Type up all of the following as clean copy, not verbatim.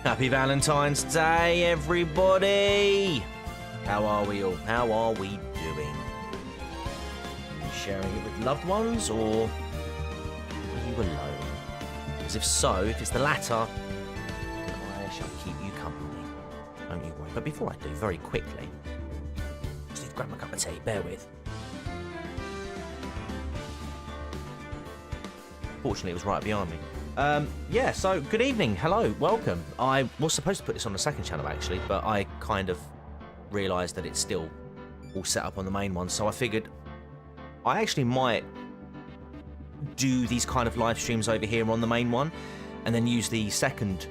Happy Valentine's Day, everybody! How are we all? How are we doing? Are you sharing it with loved ones, or are you alone? Because if so, if it's the latter, then I shall keep you company. Don't you worry. But before I do, very quickly, just need to grab my cup of tea. Bear with. Fortunately, it was right behind me. Yeah, so good evening, hello, welcome. I was supposed to put this on the second channel actually, but I kind of realised that it's still all set up on the main one, so I figured I actually might do these kind of live streams over here on the main one, and then use the second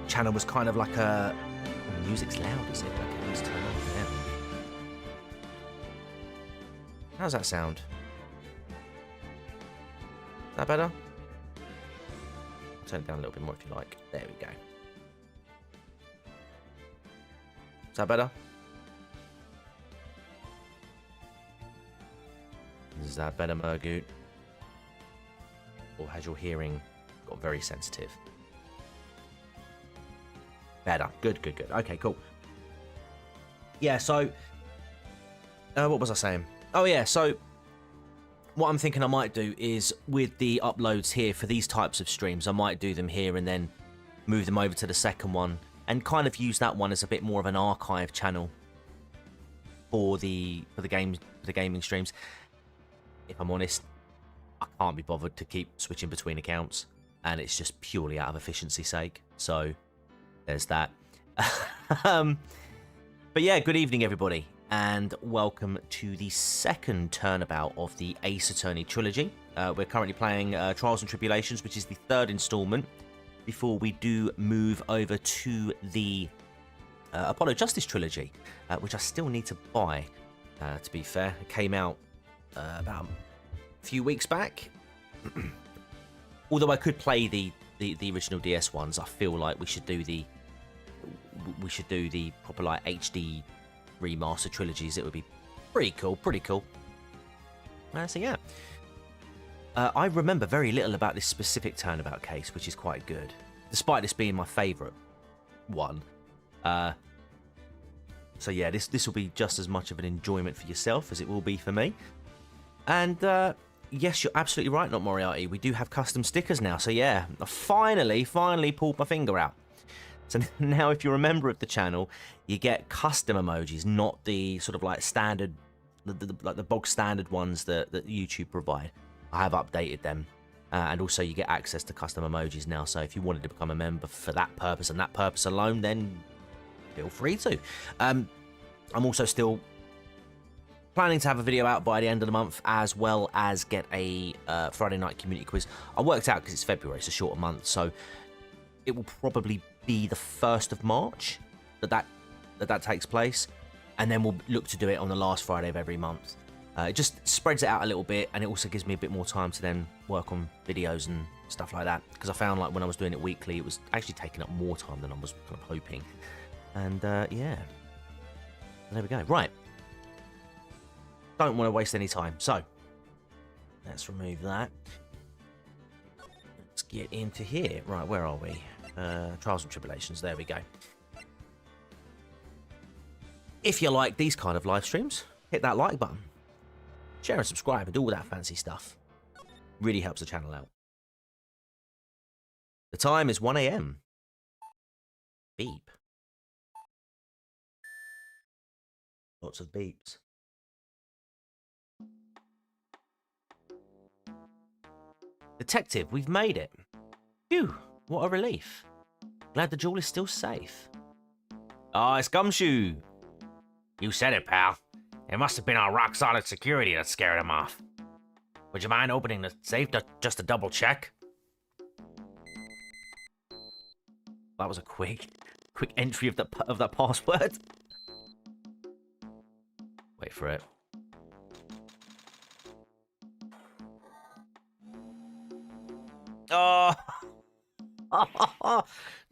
channel as kind of like a... Oh, the music's loud, is it? Okay, let's turn it down. How's that sound? Is that better? Turn it down a little bit more if you like. There we go. Is that better? Is that better, Murgoot? Or has your hearing got very sensitive? Better. Good, good, good. Okay, cool. Yeah, so... what was I saying? Oh, yeah, so... What I'm thinking I might do is, with the uploads here for these types of streams, I might do them here and then move them over to the second one, and kind of use that one as a bit more of an archive channel for the gaming streams. If I'm honest, I can't be bothered to keep switching between accounts, and it's just purely out of efficiency's sake. So there's that. But yeah, good evening everybody, and welcome to the second turnabout of the Ace Attorney trilogy. We're currently playing Trials and Tribulations, which is the third installment, before we do move over to the Apollo Justice trilogy, which I still need to buy, to be fair. It came out about a few weeks back. Although I could play the original DS ones, I feel like we should do the proper like HD remaster trilogies. It would be pretty cool, pretty cool. So yeah, I remember very little about this specific Turnabout case, which is quite good, despite this being my favourite one. So yeah, this will be just as much of an enjoyment for yourself as it will be for me. And yes, you're absolutely right, Not Moriarty. We do have custom stickers now. So yeah, I finally pulled my finger out. So now if you're a member of the channel, you get custom emojis, not the sort of like standard, like the bog standard ones that YouTube provide. I have updated them. And also you get access to custom emojis now. So if you wanted to become a member for that purpose and that purpose alone, then feel free to. I'm also still planning to have a video out by the end of the month, as well as get a Friday night community quiz. I worked out because it's February, it's a shorter month, so it will probably be the 1st of March that takes place, and then we'll look to do it on the last Friday of every month. It just spreads it out a little bit, and it also gives me a bit more time to then work on videos and stuff like that, because I found like when I was doing it weekly, it was actually taking up more time than I was kind of hoping. And yeah, there we go. Right, don't want to waste any time, so let's remove that. Let's get into here. Right, where are we? Trials and Tribulations, there we go. If you like these kind of live streams, hit that like button, share and subscribe, and do all that fancy stuff. Really helps the channel out. The time is 1 AM. Beep. Lots of beeps. Detective, we've made it. Phew, what a relief. Glad the jewel is still safe. Ah, it's Gumshoe. You said it, pal. It must have been our rock-solid security that scared him off. Would you mind opening the safe just to double check? That was a quick entry of that password. Wait for it. Oh!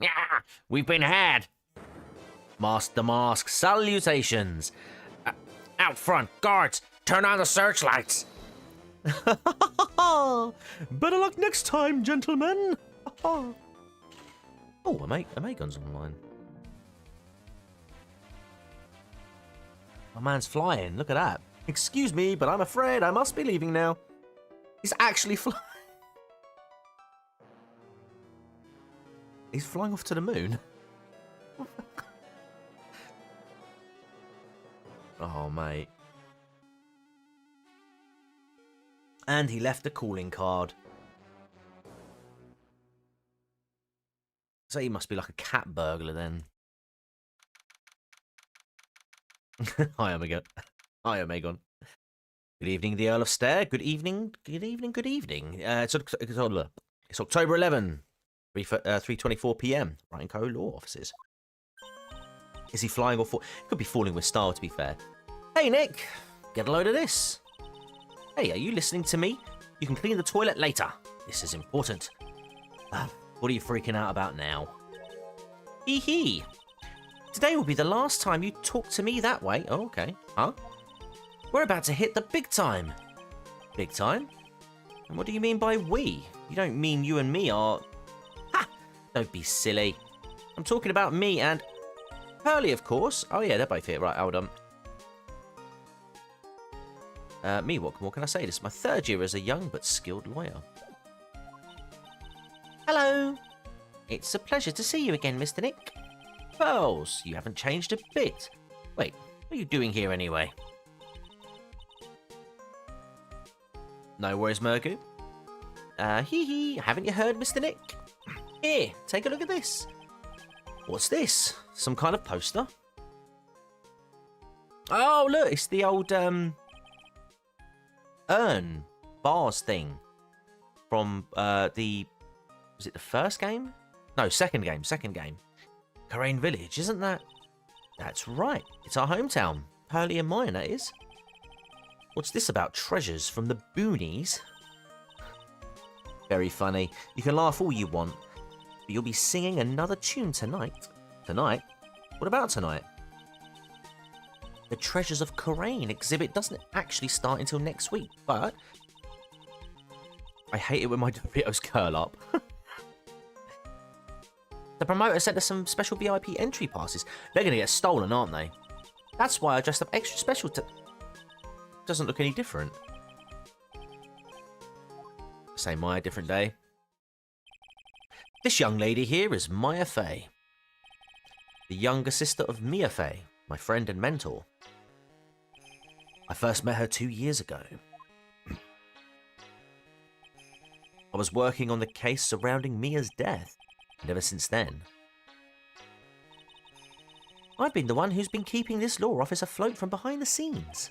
Yeah, we've been had. Master Mask, salutations. Out front, guards, turn on the searchlights. Better luck next time, gentlemen. Oh, Amagon's online. My man's flying. Look at that. Excuse me, but I'm afraid I must be leaving now. He's actually flying. He's flying off to the moon. Oh, mate. And he left a calling card. So he must be like a cat burglar then. Hi, Omega. Hi, Omegon. Good evening, the Earl of Stair. Good evening, good evening, good evening. It's October 11, 3:24 p.m. Right in Co. Law offices. Is he flying or fall? Could be falling with style, to be fair. Hey, Nick. Get a load of this. Hey, are you listening to me? You can clean the toilet later. This is important. What are you freaking out about now? Hee hee. Today will be the last time you talk to me that way. Oh, okay. Huh? We're about to hit the big time. Big time? And what do you mean by we? You don't mean you and me are... Ha! Don't be silly. I'm talking about me and... Hurley, of course. Oh, yeah, they're both here. Right, hold on. Me, what more can I say? This is my third year as a young but skilled lawyer. Hello. It's a pleasure to see you again, Mr. Nick. Pearls, you haven't changed a bit. Wait, what are you doing here anyway? No worries, Mergu. Hee hee, haven't you heard, Mr. Nick? Here, take a look at this. What's this? Some kind of poster? Oh, look, it's the old, urn bars thing from, was it the first game? No, second game. Corain Village, isn't that? That's right. It's our hometown. Hurley and mine, that is. What's this about treasures from the boonies? Very funny. You can laugh all you want, but you'll be singing another tune tonight. Tonight? What about tonight? The Treasures of Corain exhibit doesn't actually start until next week, but... I hate it when my Doritos curl up. The promoter sent us some special VIP entry passes. They're going to get stolen, aren't they? That's why I dressed up extra special to... Doesn't look any different. Same Maya, different day. This young lady here is Maya Fey. The younger sister of Mia Fey, my friend and mentor. I first met her 2 years ago. I was working on the case surrounding Mia's death. And ever since then, I've been the one who's been keeping this law office afloat from behind the scenes.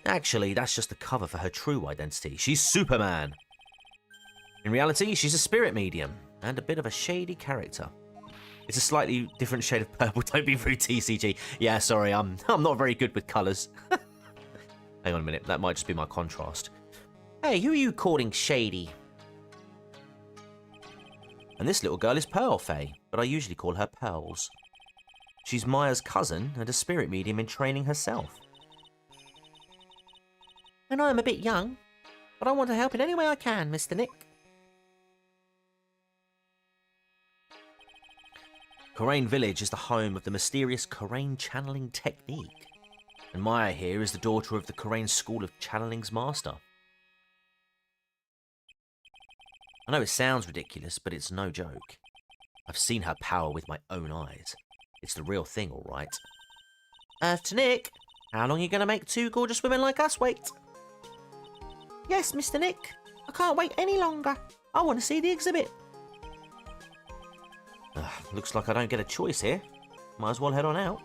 Actually, that's just the cover for her true identity. She's Superman. In reality, she's a spirit medium and a bit of a shady character. It's a slightly different shade of purple. Don't be rude, TCG. Yeah, sorry, I'm not very good with colours. Hang on a minute, that might just be my contrast. Hey, who are you calling shady? And this little girl is Pearl Fey, but I usually call her Pearls. She's Maya's cousin and a spirit medium in training herself. I know I'm a bit young, but I want to help in any way I can, Mr. Nick. Corain Village is the home of the mysterious Corain channeling technique, and Maya here is the daughter of the Corain School of Channeling's master. I know it sounds ridiculous, but it's no joke. I've seen her power with my own eyes. It's the real thing, all right. To Nick, how long are you going to make two gorgeous women like us wait? Yes, Mr. Nick. I can't wait any longer. I want to see the exhibit. Looks like I don't get a choice here. Might as well head on out.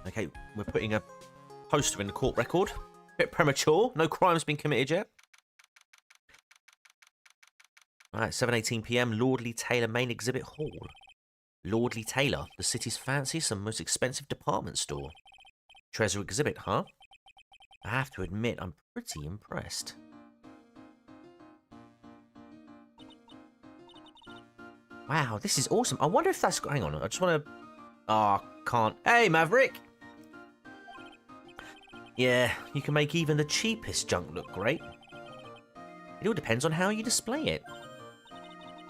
Okay, we're putting a poster in the court record. Bit premature. No crime's been committed yet. Alright, 7:18 p.m, Lordly Taylor Main Exhibit Hall. Lordly Taylor, the city's fanciest and most expensive department store. Treasure exhibit, huh? I have to admit, I'm pretty impressed. Wow, this is awesome. I wonder if that's... Hang on, I just want to... Oh, can't... Hey, Maverick! Yeah, you can make even the cheapest junk look great. It all depends on how you display it.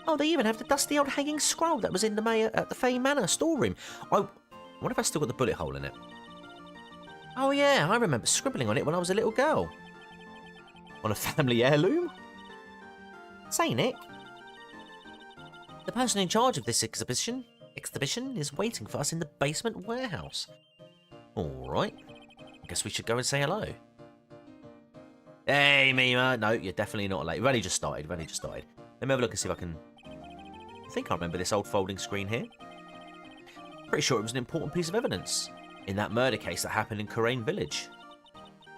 Oh, they even have the dusty old hanging scroll that was in the at the Fay Manor storeroom. I wonder if I still got the bullet hole in it. Oh yeah, I remember scribbling on it when I was a little girl. On a family heirloom? Say, Nick. The person in charge of this exhibition is waiting for us in the basement warehouse. Alright. I guess we should go and say hello. Hey, Mima. No, you're definitely not late. We've only just started. Let me have a look and see if I can... I think I remember this old folding screen here. Pretty sure it was an important piece of evidence in that murder case that happened in Karain Village.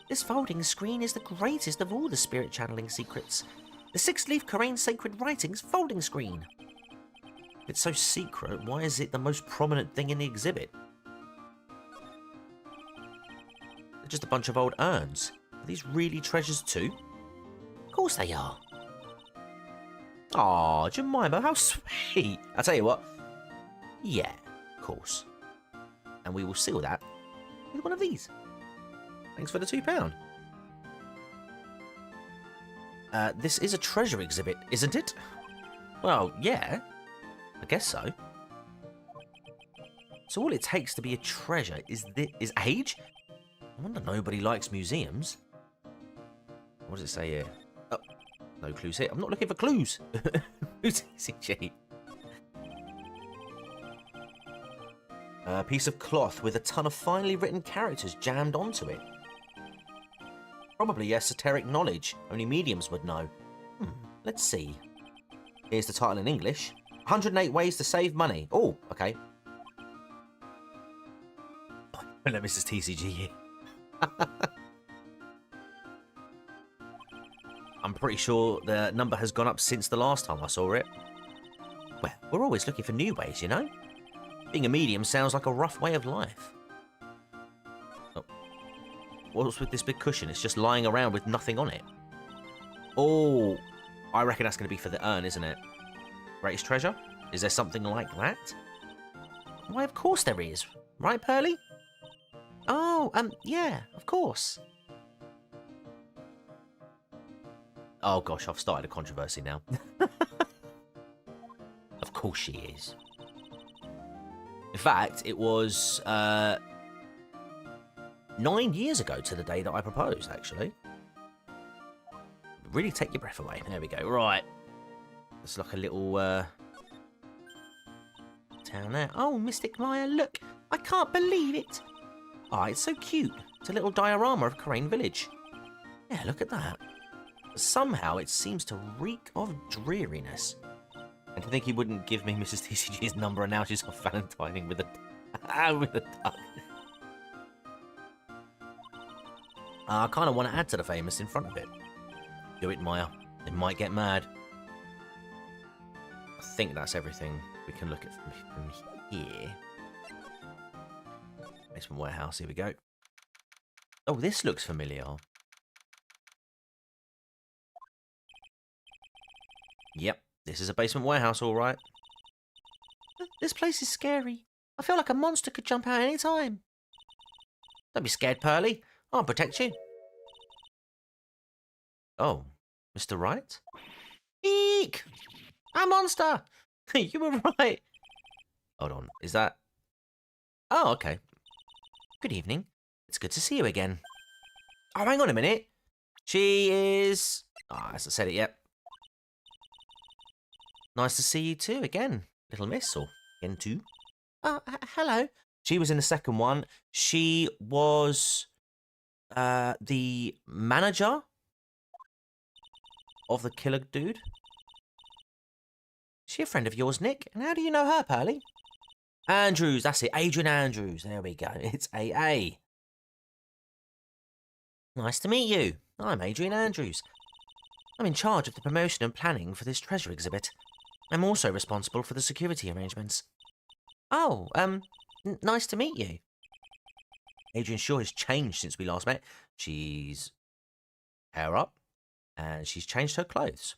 This folding screen is the greatest of all the spirit channeling secrets. The six-leaf Karain sacred writings folding screen. If it's so secret, why is it the most prominent thing in the exhibit? They're just a bunch of old urns. Are these really treasures too? Of course they are. Aw, Jemima, how sweet. I'll tell you what. Yeah, of course. And we will seal that with one of these. Thanks for the £2. This is a treasure exhibit, isn't it? Well, yeah. I guess so. So all it takes to be a treasure is age? I wonder nobody likes museums. What does it say here? Oh, no clues here. I'm not looking for clues. Who's TCG? A piece of cloth with a ton of finely written characters jammed onto it. Probably esoteric knowledge. Only mediums would know. Let's see. Here's the title in English. 108 Ways to Save Money. Oh, okay. Let Mrs. TCG here. I'm pretty sure the number has gone up since the last time I saw it. Well, we're always looking for new ways, you know? Being a medium sounds like a rough way of life. Oh. What's with this big cushion? It's just lying around with nothing on it. Oh, I reckon that's going to be for the urn, isn't it? Greatest treasure? Is there something like that? Why, of course there is. Right, Pearly? Oh, yeah, of course. Oh, gosh, I've started a controversy now. Of course she is. In fact, it was 9 years ago to the day that I proposed, actually. Really take your breath away. There we go. Right. It's like a little town there. Oh, Mystic Maya, look. I can't believe it. Oh, it's so cute. It's a little diorama of Karain Village. Yeah, look at that. Somehow it seems to reek of dreariness. And to think he wouldn't give me Mrs. TCG's number and now she's got Valentining with a with a duck. I kind of want to add to the famous in front of it. Do it, Maya. It might get mad. I think that's everything we can look at from here. Basement warehouse, here we go. Oh, this looks familiar. Yep, this is a basement warehouse, all right. This place is scary. I feel like a monster could jump out any time. Don't be scared, Pearly. I'll protect you. Oh, Mr. Wright? Eek! A monster! You were right. Hold on, is that... Oh, okay. Good evening. It's good to see you again. Oh, hang on a minute. She is... Oh, I hasn't said it yet. Nice to see you too, again. Little miss, or again too. Hello. She was in the second one. She was the manager of the killer dude. Is she a friend of yours, Nick? And how do you know her, Pearly? Andrews, that's it. Adrian Andrews. There we go. It's AA. Nice to meet you. I'm Adrian Andrews. I'm in charge of the promotion and planning for this treasure exhibit. I'm also responsible for the security arrangements. Oh, nice to meet you. Adrian sure has changed since we last met. She's hair up, and she's changed her clothes.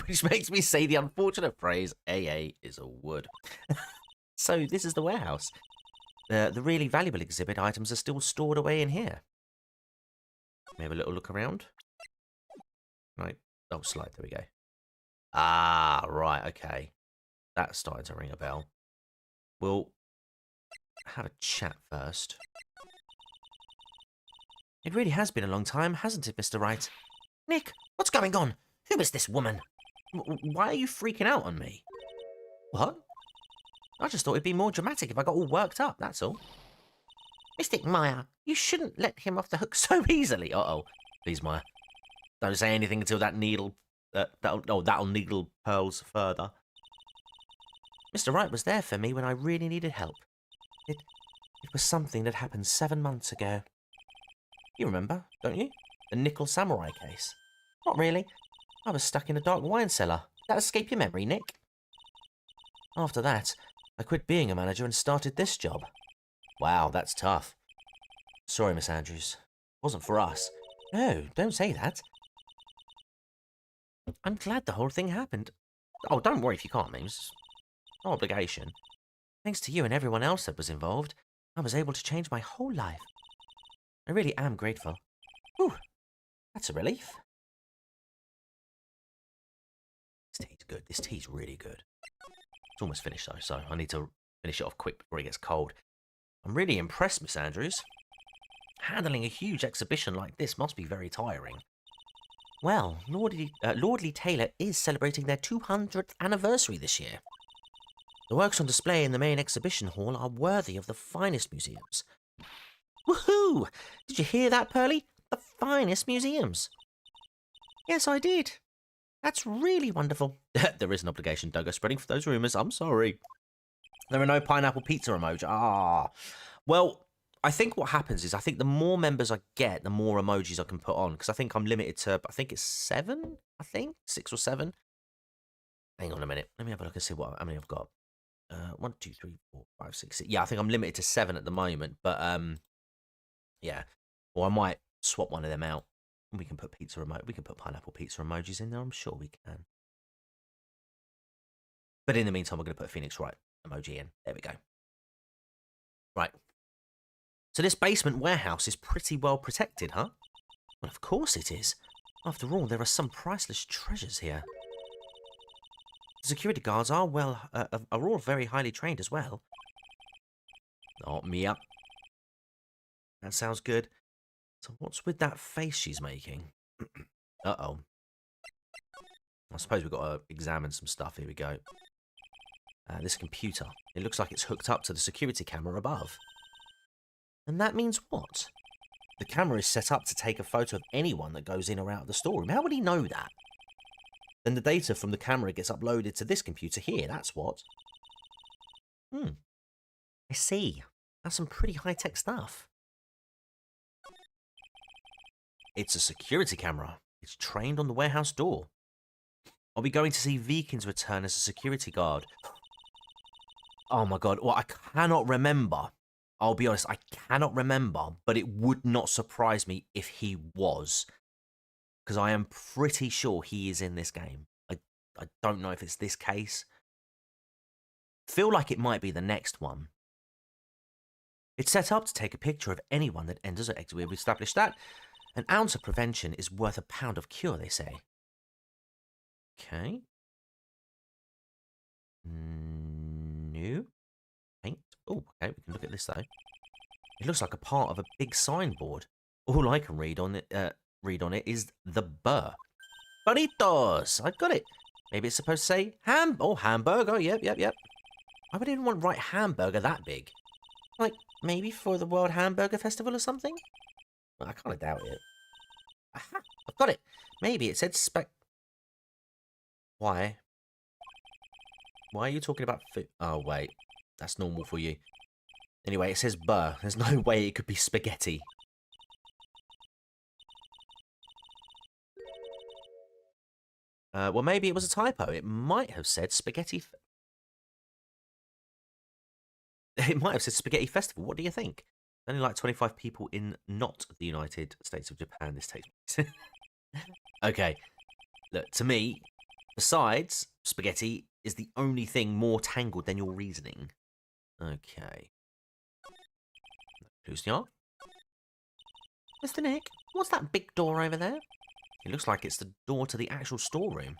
Which makes me say the unfortunate phrase, AA is a wood. So this is the warehouse. The really valuable exhibit items are still stored away in here. Let me have a little look around. Right. Oh, slide. There we go. Ah, right, okay. That started to ring a bell. We'll have a chat first. It really has been a long time, hasn't it, Mr. Wright? Nick, what's going on? Who is this woman? Why are you freaking out on me? What? I just thought it'd be more dramatic if I got all worked up, that's all. Mystic Maya, you shouldn't let him off the hook so easily. Uh-oh. Please, Maya. Don't say anything until that needle... that'll needle pearls further. Mr. Wright was there for me when I really needed help. It was something that happened 7 months ago. You remember, don't you? The Nickel Samurai case. Not really. I was stuck in a dark wine cellar. Did that escape your memory, Nick? After that, I quit being a manager and started this job. Wow, that's tough. Sorry, Miss Andrews. It wasn't for us. No, don't say that. I'm glad the whole thing happened. Oh, don't worry if you can't, Mims. No obligation. Thanks to you and everyone else that was involved, I was able to change my whole life. I really am grateful. Whew, that's a relief. This tea's good. This tea's really good. It's almost finished though, so I need to finish it off quick before it gets cold. I'm really impressed, Miss Andrews. Handling a huge exhibition like this must be very tiring. Well, Lordly Taylor is celebrating their 200th anniversary this year. The works on display in the main exhibition hall are worthy of the finest museums. Woohoo! Did you hear that, Pearly? The finest museums. Yes, I did. That's really wonderful. There is an obligation, Doug. Spreading for those rumours. I'm sorry. There are no pineapple pizza emoji. Ah. Well, I think what happens is I think the more members I get, the more emojis I can put on. Because I think I'm limited to, I think it's 7, I think? 6 or 7. Hang on a minute. Let me have a look and see how many I've got. 1, 2, 3, 4, 5, 6, 6. Yeah, I think I'm limited to 7 at the moment. But, yeah. Or I might swap one of them out. We can put pizza emoji. We can put pineapple pizza emojis in there. I'm sure we can. But in the meantime, we're going to put a Phoenix Wright emoji in. There we go. Right. So this basement warehouse is pretty well protected, huh? Well, of course it is. After all, there are some priceless treasures here. The security guards are all very highly trained as well. Not me up. That sounds good. So what's with that face she's making? Uh-oh. I suppose we've got to examine some stuff. Here we go. This computer. It looks like it's hooked up to the security camera above. And that means what? The camera is set up to take a photo of anyone that goes in or out of the storeroom. How would he know that? Then the data from the camera gets uploaded to this computer here. That's what. I see. That's some pretty high-tech stuff. It's a security camera. It's trained on the warehouse door. Are we going to see Vikin's return as a security guard? Oh my god. Well, I cannot remember. I'll be honest, I cannot remember, but it would not surprise me if he was. Because I am pretty sure he is in this game. I don't know if it's this case. Feel like it might be the next one. It's set up to take a picture of anyone that enters or exits. We've established that. An ounce of prevention is worth a pound of cure, they say. Okay. New. Paint. Oh, okay, we can look at this though. It looks like a part of a big signboard. All I can read on it is the burr. Burritos! I got it. Maybe it's supposed to say hamburger. Yep. I would even want to write hamburger that big. Like, maybe for the World Hamburger Festival or something? Well, I kind of doubt it. Aha! I've got it. Maybe it said Why? Why are you talking about food? Oh, wait. That's normal for you. Anyway, it says burr. There's no way it could be spaghetti. Well, maybe it was a typo. It might have said spaghetti. It might have said spaghetti festival. What do you think? Only like 25 people in not the United States of Japan this takes place. Okay. Look, to me, besides spaghetti is the only thing more tangled than your reasoning. Okay. Who's the Mr. Nick, what's that big door over there? It looks like it's the door to the actual storeroom.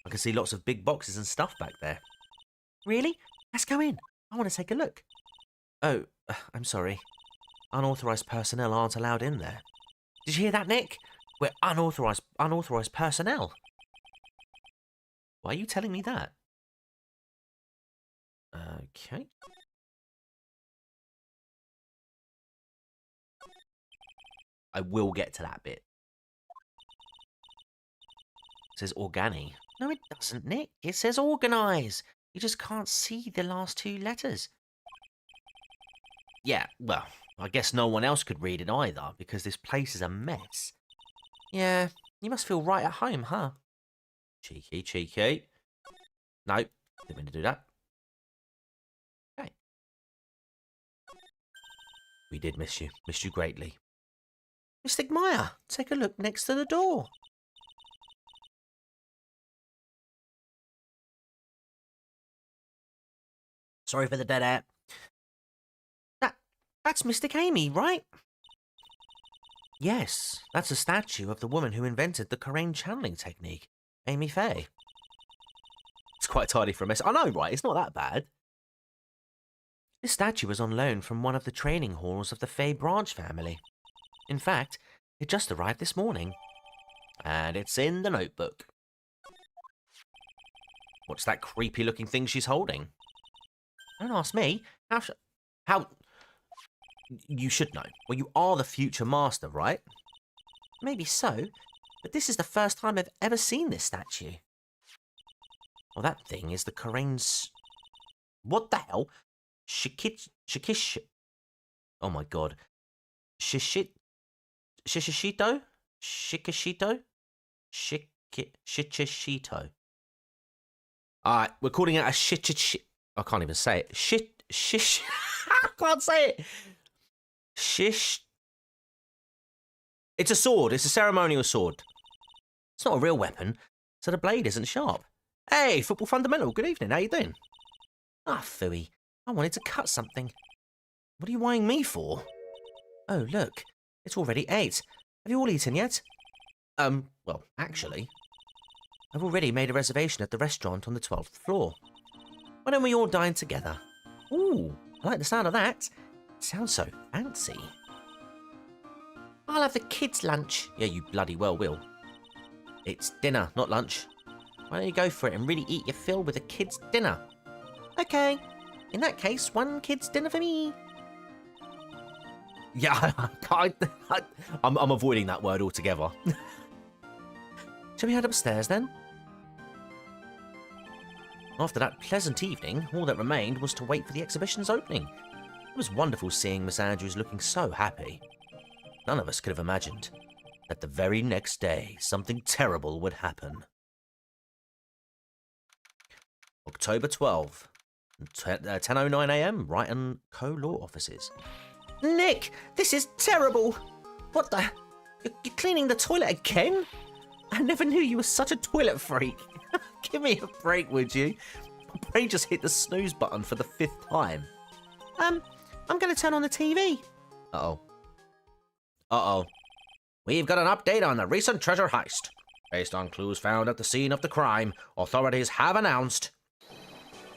I can see lots of big boxes and stuff back there. Really? Let's go in. I want to take a look. Oh, I'm sorry. Unauthorized personnel aren't allowed in there. Did you hear that, Nick? We're unauthorized personnel. Why are you telling me that? Okay. I will get to that bit. It says organi. No, it doesn't, Nick. It says organize. You just can't see the last two letters. Yeah, well, I guess no one else could read it either, because this place is a mess. Yeah, you must feel right at home, huh? Cheeky, cheeky. No, didn't mean to do that. Okay. We did miss you. Missed you greatly. Mr. Meyer, take a look next to the door. Sorry for the dead air. That's Mr. Amy, right? Yes, that's a statue of the woman who invented the Karain channeling technique, Amy Faye. It's quite tidy for a mess. I know, right? It's not that bad. This statue was on loan from one of the training halls of the Faye branch family. In fact, it just arrived this morning. And it's in the notebook. What's that creepy-looking thing she's holding? Don't ask me. How... You should know. Well, you are the future master, right? Maybe so, but this is the first time I've ever seen this statue. Well, that thing is the Karain's... What the hell? Shikish... Oh my god. Shishito? Shikishito? Shichishito. Alright, we're calling it a shichichi... I can't even say it. Shish... I can't say it. Shish... It's a sword. It's a ceremonial sword. It's not a real weapon, so the blade isn't sharp. Hey, Football Fundamental, good evening. How you doing? Ah, phooey. I wanted to cut something. What are you eyeing me for? Oh, look. It's already 8. Have you all eaten yet? Well, actually, I've already made a reservation at the restaurant on the 12th floor. Why don't we all dine together? Ooh, I like the sound of that. It sounds so fancy. I'll have the kids' lunch. Yeah, you bloody well will. It's dinner, not lunch. Why don't you go for it and really eat your fill with the kids' dinner? Okay. In that case, one kid's dinner for me. Yeah, I'm avoiding that word altogether. Shall we head upstairs then? After that pleasant evening, all that remained was to wait for the exhibition's opening. It was wonderful seeing Miss Andrews looking so happy. None of us could have imagined that the very next day something terrible would happen. October 12th, 10:09 AM, Brighton Co-Law offices. Nick, this is terrible! What the... You're cleaning the toilet again? I never knew you were such a toilet freak. Give me a break, would you? My brain just hit the snooze button for the 5th time. I'm going to turn on the TV. Uh-oh. Uh-oh. We've got an update on the recent treasure heist. Based on clues found at the scene of the crime, authorities have announced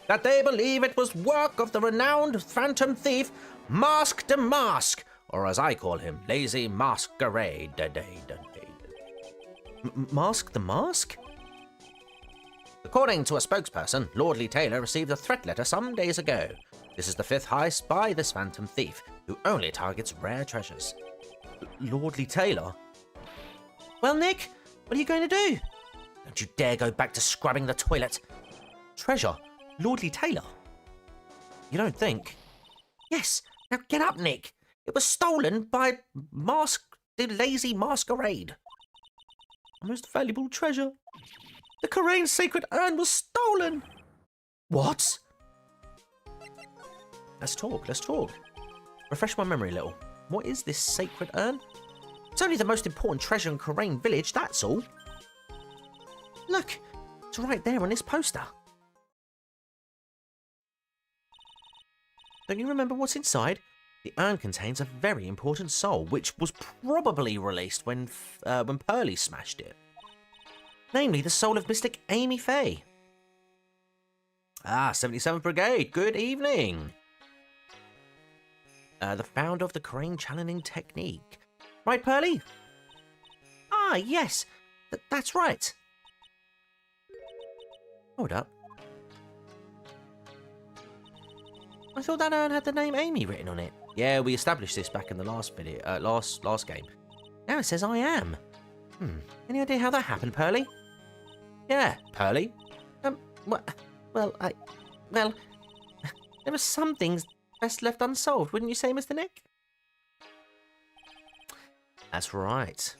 that they believe it was work of the renowned phantom thief, Mask de Mask, or as I call him, Lazy Masquerade. Mask the Mask? According to a spokesperson, Lordly Taylor received a threat letter some days ago. This is the 5th heist by this phantom thief, who only targets rare treasures. Lordly Taylor? Well, Nick, what are you going to do? Don't you dare go back to scrubbing the toilet. Treasure? Lordly Taylor? You don't think? Yes. Now get up, Nick. It was stolen by the Lazy Masquerade. A most valuable treasure. The Karain sacred urn was stolen. What? Let's talk. Refresh my memory a little. What is this sacred urn? It's only the most important treasure in Karain village, that's all. Look, it's right there on this poster. Don't you remember what's inside? The urn contains a very important soul, which was probably released when Pearly smashed it. namely the soul of Mystic Amy Faye. Ah, 77th Brigade, good evening. The founder of the crane channeling technique. Right, Pearly? Ah, yes, that's right. Hold up. I thought that urn had the name Amy written on it. Yeah, we established this back in the last video, last game. Now it says I am. Any idea how that happened, Pearly? Yeah, Pearly. Well, there are some things best left unsolved, wouldn't you say, Mr. Nick? That's right.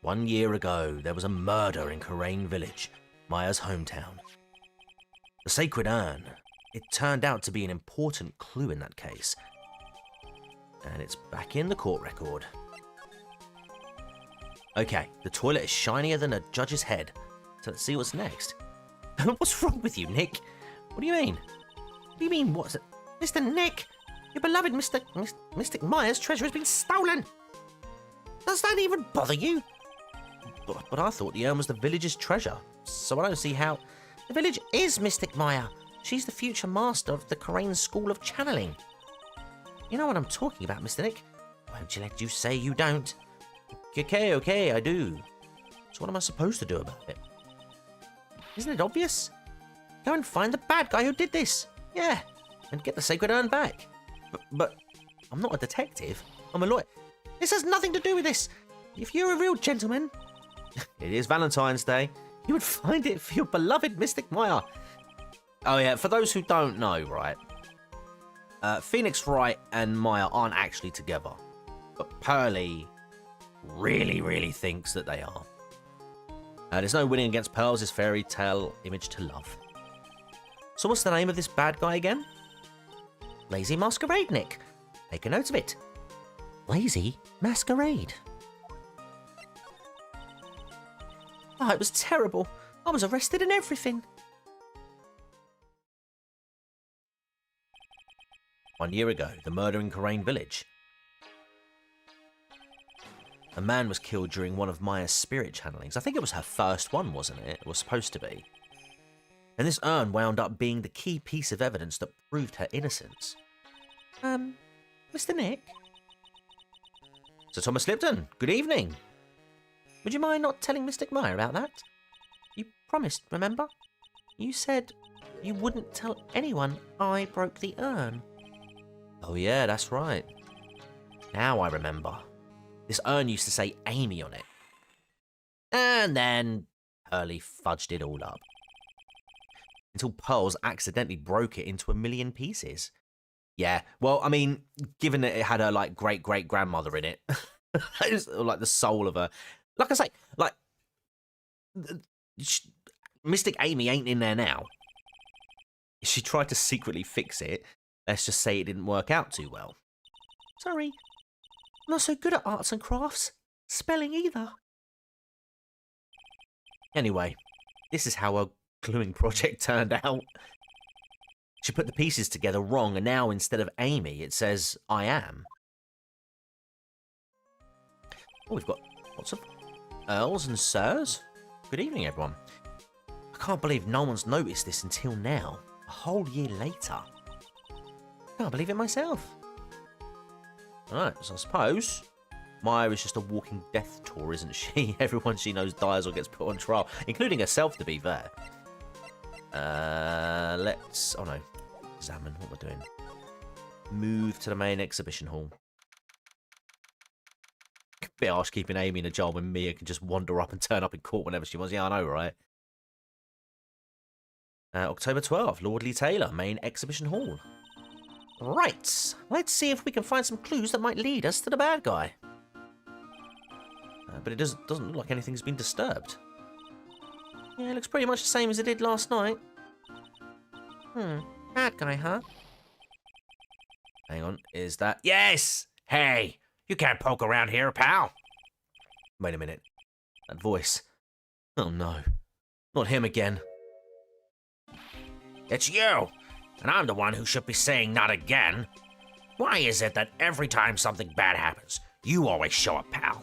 1 year ago, there was a murder in Karain Village, Maya's hometown. The sacred urn. It turned out to be an important clue in that case. And it's back in the court record. Okay, the toilet is shinier than a judge's head. So let's see what's next. What's wrong with you, Nick? What do you mean? What do you mean, what's it? Mr. Nick, your beloved Mystic Maya's treasure has been stolen. Does that even bother you? But I thought the urn was the village's treasure. So I don't see how... The village is Mystic Maya. She's the future master of the Karain School of Channeling. You know what I'm talking about, Mr. Nick? Won't you let you say you don't? Okay, I do. So what am I supposed to do about it? Isn't it obvious? Go and find the bad guy who did this. Yeah, and get the sacred urn back. But I'm not a detective. I'm a lawyer. This has nothing to do with this. If you're a real gentleman... It is Valentine's Day. You would find it for your beloved Mystic Maya. Oh yeah, for those who don't know, right? Phoenix Wright and Maya aren't actually together. But Pearly really thinks that they are. There's no winning against Pearls' fairy tale image to love. So what's the name of this bad guy again? Lazy Masquerade, Nick. Make a note of it. Lazy Masquerade. Oh, it was terrible. I was arrested and everything. 1 year ago, the murder in Karain Village. A man was killed during one of Maya's spirit channelings. I think it was her first one, wasn't it? It was supposed to be. And this urn wound up being the key piece of evidence that proved her innocence. Mr. Nick? Sir Thomas Lipton, good evening. Would you mind not telling Mystic Maya about that? You promised, remember? You said you wouldn't tell anyone I broke the urn. Oh yeah, that's right. Now I remember. This urn used to say Amy on it. And then Pearly fudged it all up. Until Pearls accidentally broke it into 1,000,000 pieces. Yeah, well, I mean, given that it had her, like, great-great-grandmother in it. Like, the soul of her. Like I say, like, Mystic Amy ain't in there now. She tried to secretly fix it. Let's just say it didn't work out too well. Sorry. Not so good at arts and crafts. Spelling either. Anyway, this is how our gluing project turned out. She put the pieces together wrong, and now instead of Amy, it says I am. Oh, we've got lots of earls and sirs. Good evening, everyone. I can't believe no one's noticed this until now. A whole year later. Can't believe it myself. Alright, so I suppose Maya is just a walking death tour, isn't she? Everyone she knows dies or gets put on trial, including herself, to be fair. Let's... Oh no. Examine. What am I doing? Move to the main exhibition hall. Bit harsh keeping Amy in a jar when Mia can just wander up and turn up in court whenever she wants. Yeah, I know, right? October 12th, Lordly Taylor, main exhibition hall. Right, let's see if we can find some clues that might lead us to the bad guy. But it doesn't look like anything's been disturbed. Yeah, it looks pretty much the same as it did last night. Bad guy, huh? Hang on, is that... Yes! Hey, you can't poke around here, pal. Wait a minute. That voice. Oh no, not him again. It's you! And I'm the one who should be saying not again. Why is it that every time something bad happens, you always show up, pal?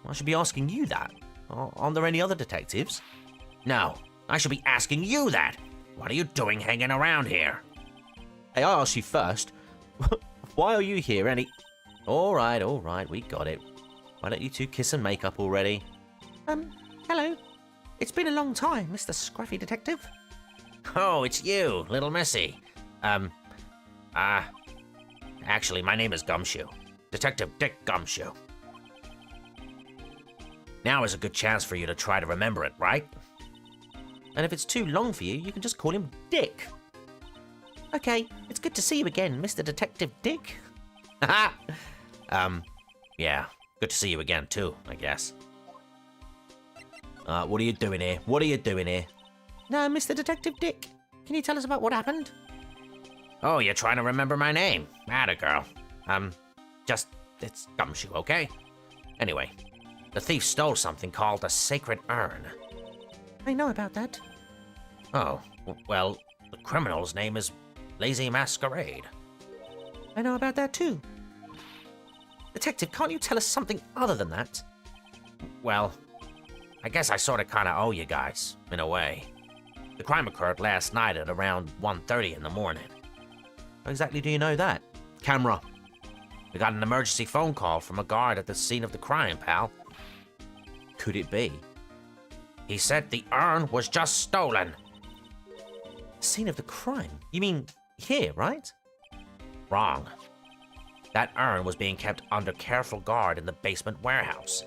I should be asking you that. Aren't there any other detectives? No, I should be asking you that. What are you doing hanging around here? Hey, I asked you first. Why are you here, any... All right, we got it. Why don't you two kiss and make up already? Hello. It's been a long time, Mr. Scruffy Detective. Oh, it's you, little Missy. Actually, my name is Gumshoe. Detective Dick Gumshoe. Now is a good chance for you to try to remember it, right? And if it's too long for you, you can just call him Dick. Okay, it's good to see you again, Mr. Detective Dick. Yeah, good to see you again, too, I guess. What are you doing here? What are you doing here? Now, Mr. Detective Dick, can you tell us about what happened? Oh, you're trying to remember my name? Atta girl. It's Gumshoe, okay? Anyway, the thief stole something called the Sacred Urn. I know about that. Oh, well, the criminal's name is Lazy Masquerade. I know about that too. Detective, can't you tell us something other than that? Well, I guess I sorta kinda owe you guys, in a way. The crime occurred last night at around 1:30 in the morning. How exactly do you know that? Camera. We got an emergency phone call from a guard at the scene of the crime, pal. Could it be? He said the urn was just stolen. Scene of the crime? You mean here, right? Wrong. That urn was being kept under careful guard in the basement warehouse.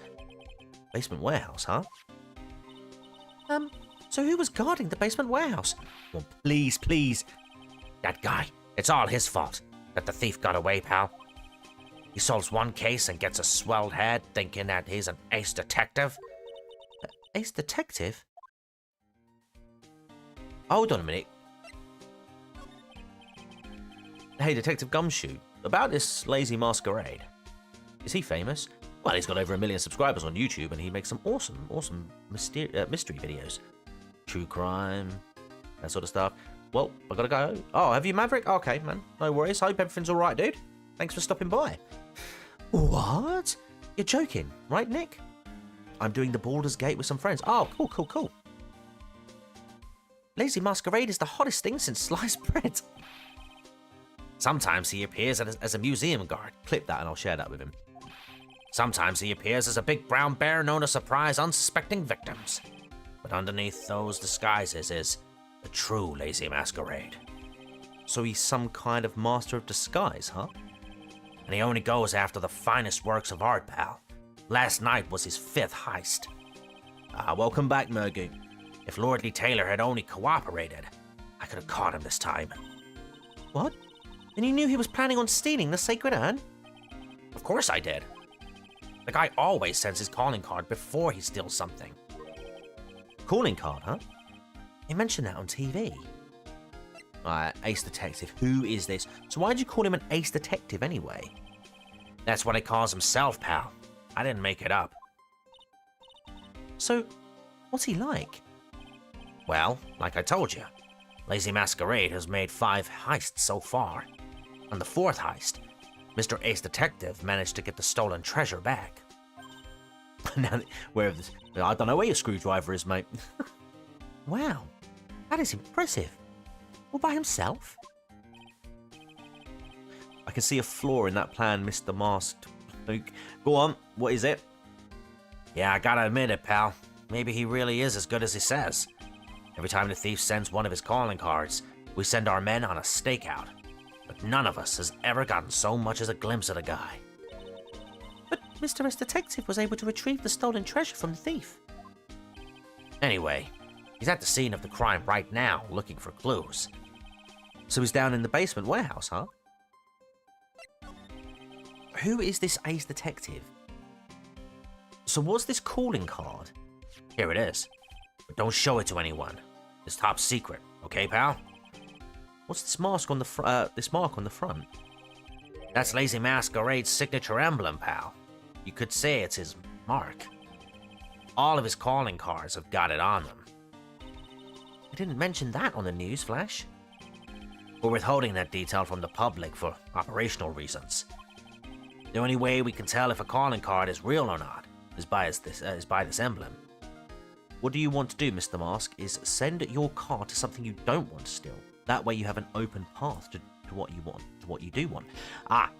Basement warehouse, huh? So who was guarding the basement warehouse? Well, please. That guy. It's all his fault that the thief got away, pal. He solves one case and gets a swelled head thinking that he's an ace detective. Ace detective? Hold on a minute. Hey, Detective Gumshoe, about this Lazy Masquerade. Is he famous? Well, he's got over 1 million subscribers on YouTube, and he makes some awesome mystery videos. True crime, that sort of stuff. Well, I gotta go. Oh, have you, Maverick? Okay, man. No worries. Hope everything's all right, dude. Thanks for stopping by. What? You're joking, right, Nick? I'm doing the Baldur's Gate with some friends. Oh, cool. Lazy Masquerade is the hottest thing since sliced bread. Sometimes he appears as a museum guard. Clip that and I'll share that with him. Sometimes he appears as a big brown bear known to surprise unsuspecting victims. But underneath those disguises is the true Lazy Masquerade. So he's some kind of master of disguise, huh? And he only goes after the finest works of art, pal. Last night was his 5th heist. Welcome back, Murgu. If Lordly Taylor had only cooperated, I could have caught him this time. What? And you knew he was planning on stealing the Sacred Urn? Of course I did. The guy always sends his calling card before he steals something. Calling card, huh? You mentioned that on TV. Ace Detective, who is this? So why'd you call him an Ace Detective anyway? That's what he calls himself, pal. I didn't make it up. So, what's he like? Well, like I told you, Lazy Masquerade has made 5 heists so far. On the 4th heist, Mr. Ace Detective managed to get the stolen treasure back. Now, I don't know where your screwdriver is, mate. Wow, that is impressive. All by himself? I can see a flaw in that plan, Mr. Masked. Go on, what is it? Yeah, I gotta admit it, pal. Maybe he really is as good as he says. Every time the thief sends one of his calling cards, we send our men on a stakeout. But none of us has ever gotten so much as a glimpse of the guy. But Mr. S. Detective was able to retrieve the stolen treasure from the thief. Anyway, he's at the scene of the crime right now, looking for clues. So he's down in the basement warehouse, huh? Who is this Ace Detective? So what's this calling card? Here it is. But don't show it to anyone. It's top secret, okay, pal? What's this mask on the this mark on the front? That's Lazy Masquerade's signature emblem, pal. You could say it's his mark. All of his calling cards have got it on them. You didn't mention that on the news flash. We're withholding that detail from the public for operational reasons. The only way we can tell if a calling card is real or not is by this emblem. what do you want to do, Mr. Mask, is send your car to something you don't want to steal. That way you have an open path to what you want, to what you do want. Ah,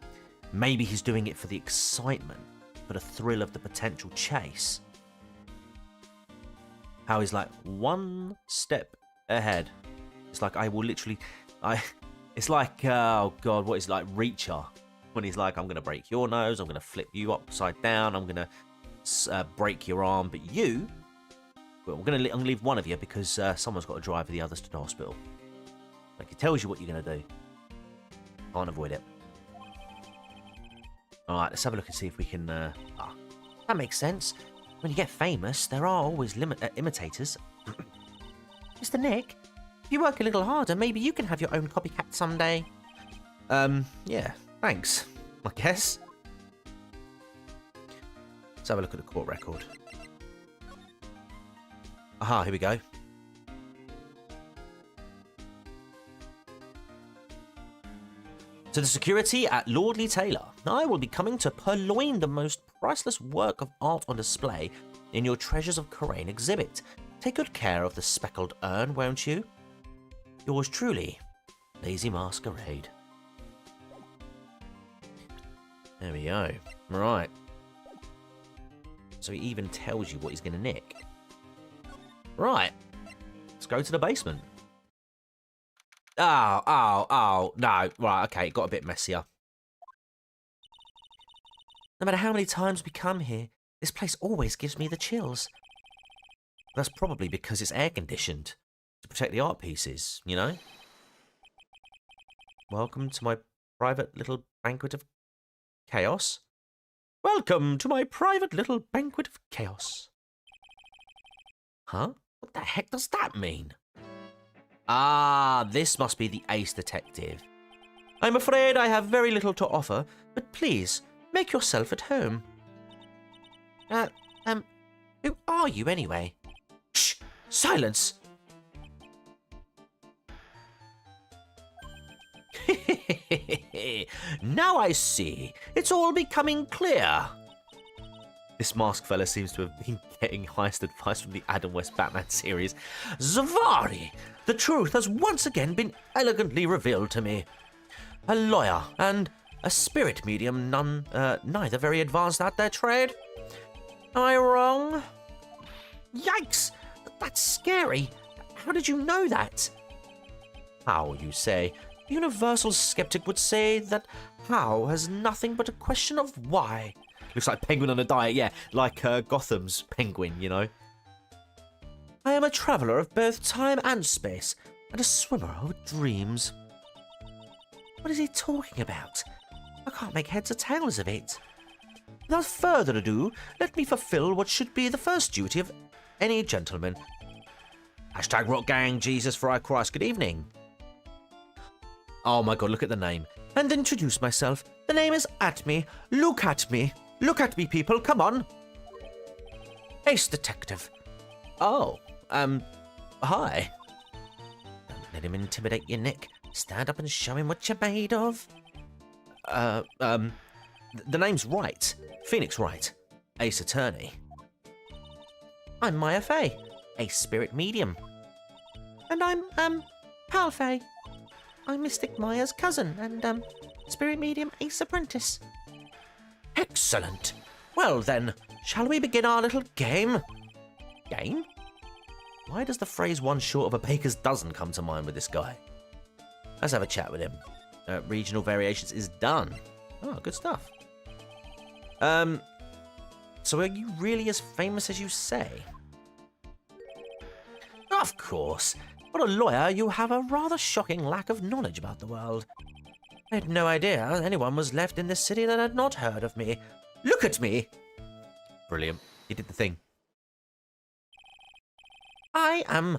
maybe he's doing it for the excitement, for the thrill of the potential chase. How he's like one step ahead. It's like I will literally, it's like, oh God, what is it, like Reacher? When he's like, I'm going to break your nose, I'm going to flip you upside down, I'm going to break your arm, but you, well, I'm going to leave one of you because someone's got to drive the others to the hospital. Like, it tells you what you're going to do. Can't avoid it. Alright, let's have a look and see if we can... That makes sense. When you get famous, there are always imitators. Mr. Nick, if you work a little harder, maybe you can have your own copycat someday. Yeah, thanks, I guess. Let's have a look at the court record. Aha, here we go. To the security at Lordly Taylor, I will be coming to purloin the most priceless work of art on display in your Treasures of Corraine exhibit. Take good care of the speckled urn, won't you? Yours truly, Lazy Masquerade. There we go. Right. So he even tells you what he's going to nick. Right. Let's go to the basement. Oh, no. Right, okay, it got a bit messier. No matter how many times we come here, this place always gives me the chills. That's probably because it's air-conditioned to protect the art pieces, you know? Welcome to my private little banquet of chaos. Welcome to my private little banquet of chaos. Huh? What the heck does that mean? Ah, this must be the ace detective. I'm afraid I have very little to offer, but please, make yourself at home. Who are you anyway? Shh! Silence! Now I see. It's all becoming clear. This masked fella seems to have been getting heist advice from the Adam West Batman series. Zavari! The truth has once again been elegantly revealed to me. A lawyer and a spirit medium, neither very advanced at their trade. Am I wrong? Yikes! That's scary. How did you know that? How, you say? A universal skeptic would say that how has nothing but a question of why. Looks like Penguin on a diet, yeah, like Gotham's Penguin, you know. I am a traveller of both time and space, and a swimmer of dreams. What is he talking about? I can't make heads or tails of it. Without further ado, let me fulfill what should be the first duty of any gentleman. Hashtag Rock Gang, Jesus for Christ, good evening. Oh my god, look at the name. And introduce myself. The name is Atme. Look at me. Look at me, people, come on. Ace Detective. Oh, hi. Don't let him intimidate you, Nick. Stand up and show him what you're made of. The name's Wright. Phoenix Wright. Ace Attorney. I'm Maya Fey, Ace Spirit Medium. And I'm, Pal Fey. I'm Mystic Maya's cousin and, Spirit Medium Ace Apprentice. Excellent. Well then, shall we begin our little game? Game? Why does the phrase one short of a baker's dozen come to mind with this guy? Let's have a chat with him. Regional variations is done. Oh, good stuff. So are you really as famous as you say? Of course. For a lawyer, you have a rather shocking lack of knowledge about the world. I had no idea anyone was left in this city that had not heard of me. Look at me! Brilliant. You did the thing. I am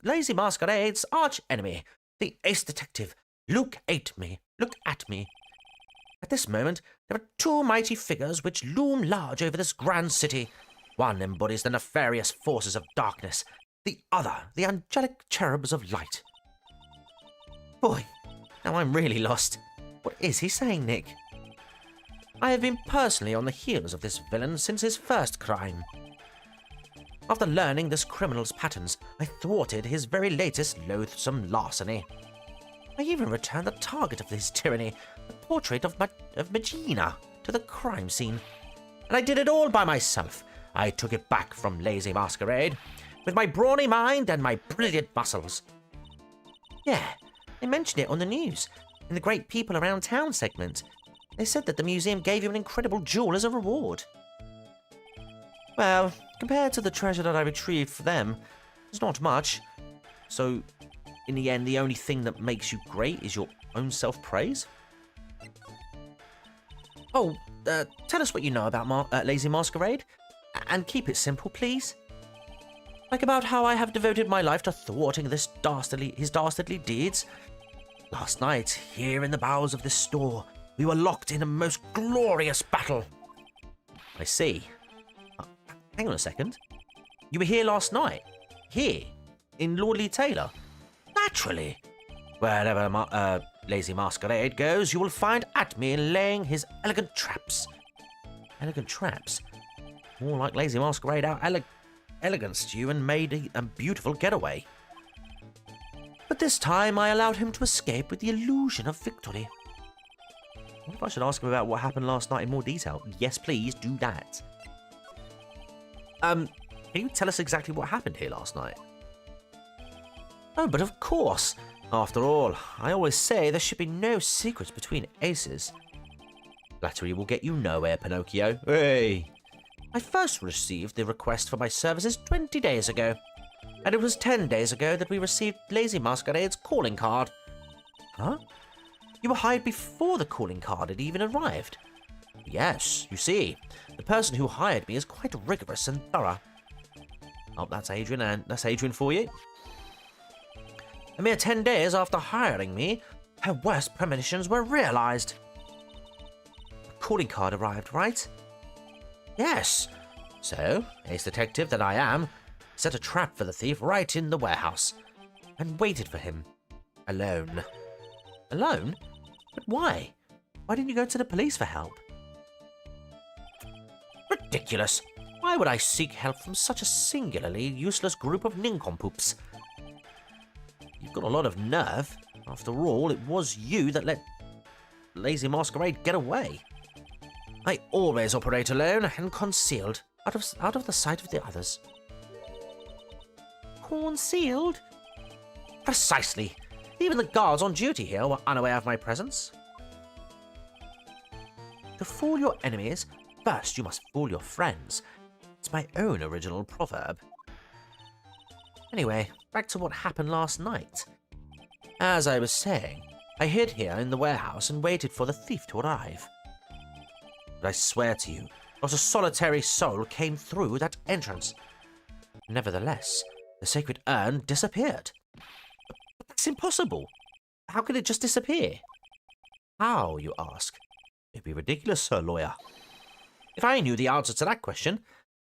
Lazy Masquerade's arch enemy, the Ace Detective. Look at me. Look at me. At this moment, there are two mighty figures which loom large over this grand city. One embodies the nefarious forces of darkness, the other, the angelic cherubs of light. Boy, now I'm really lost. What is he saying, Nick? I have been personally on the heels of this villain since his first crime. After learning this criminal's patterns, I thwarted his very latest loathsome larceny. I even returned the target of his tyranny, the portrait of Magina, to the crime scene. And I did it all by myself. I took it back from Lazy Masquerade, with my brawny mind and my brilliant muscles. Yeah, they mentioned it on the news, in the Great People Around Town segment. They said that the museum gave you an incredible jewel as a reward. Well, compared to the treasure that I retrieved for them, it's not much. So, in the end, the only thing that makes you great is your own self-praise? Oh, tell us what you know about Lazy Masquerade, and keep it simple, please. Like about how I have devoted my life to thwarting his dastardly deeds. Last night, here in the bowels of this store, we were locked in a most glorious battle. I see. Hang on a second. You were here last night? Here? In Lordly Taylor? Naturally. Wherever Lazy Masquerade goes, you will find Atme laying his elegant traps. Elegant traps? More like Lazy Masquerade out eleganced you and made a beautiful getaway. But this time I allowed him to escape with the illusion of victory. What if I should ask him about what happened last night in more detail? Yes, please, do that. Can you tell us exactly what happened here last night? Oh, but of course. After all, I always say there should be no secrets between aces. Flattery will get you nowhere, Pinocchio. Hey! I first received the request for my services 20 days ago, and it was 10 days ago that we received Lazy Masquerade's calling card. Huh? You were hired before the calling card had even arrived? Yes, you see, the person who hired me is quite rigorous and thorough. Oh, that's Adrian, and that's Adrian for you. A mere 10 days after hiring me, her worst premonitions were realized. The calling card arrived, right? Yes. So, ace detective that I am, set a trap for the thief right in the warehouse, and waited for him. Alone. Alone? But why? Why didn't you go to the police for help? Ridiculous! Why would I seek help from such a singularly useless group of nincompoops? You've got a lot of nerve. After all, it was you that let Lazy Masquerade get away. I always operate alone and concealed, out of the sight of the others. Concealed? Precisely. Even the guards on duty here were unaware of my presence. To fool your enemies, first you must fool your friends. It's my own original proverb. Anyway, back to what happened last night. As I was saying, I hid here in the warehouse and waited for the thief to arrive. But I swear to you, not a solitary soul came through that entrance. Nevertheless, the sacred urn disappeared. But that's impossible. How could it just disappear? How, you ask? It'd be ridiculous, sir lawyer. If I knew the answer to that question,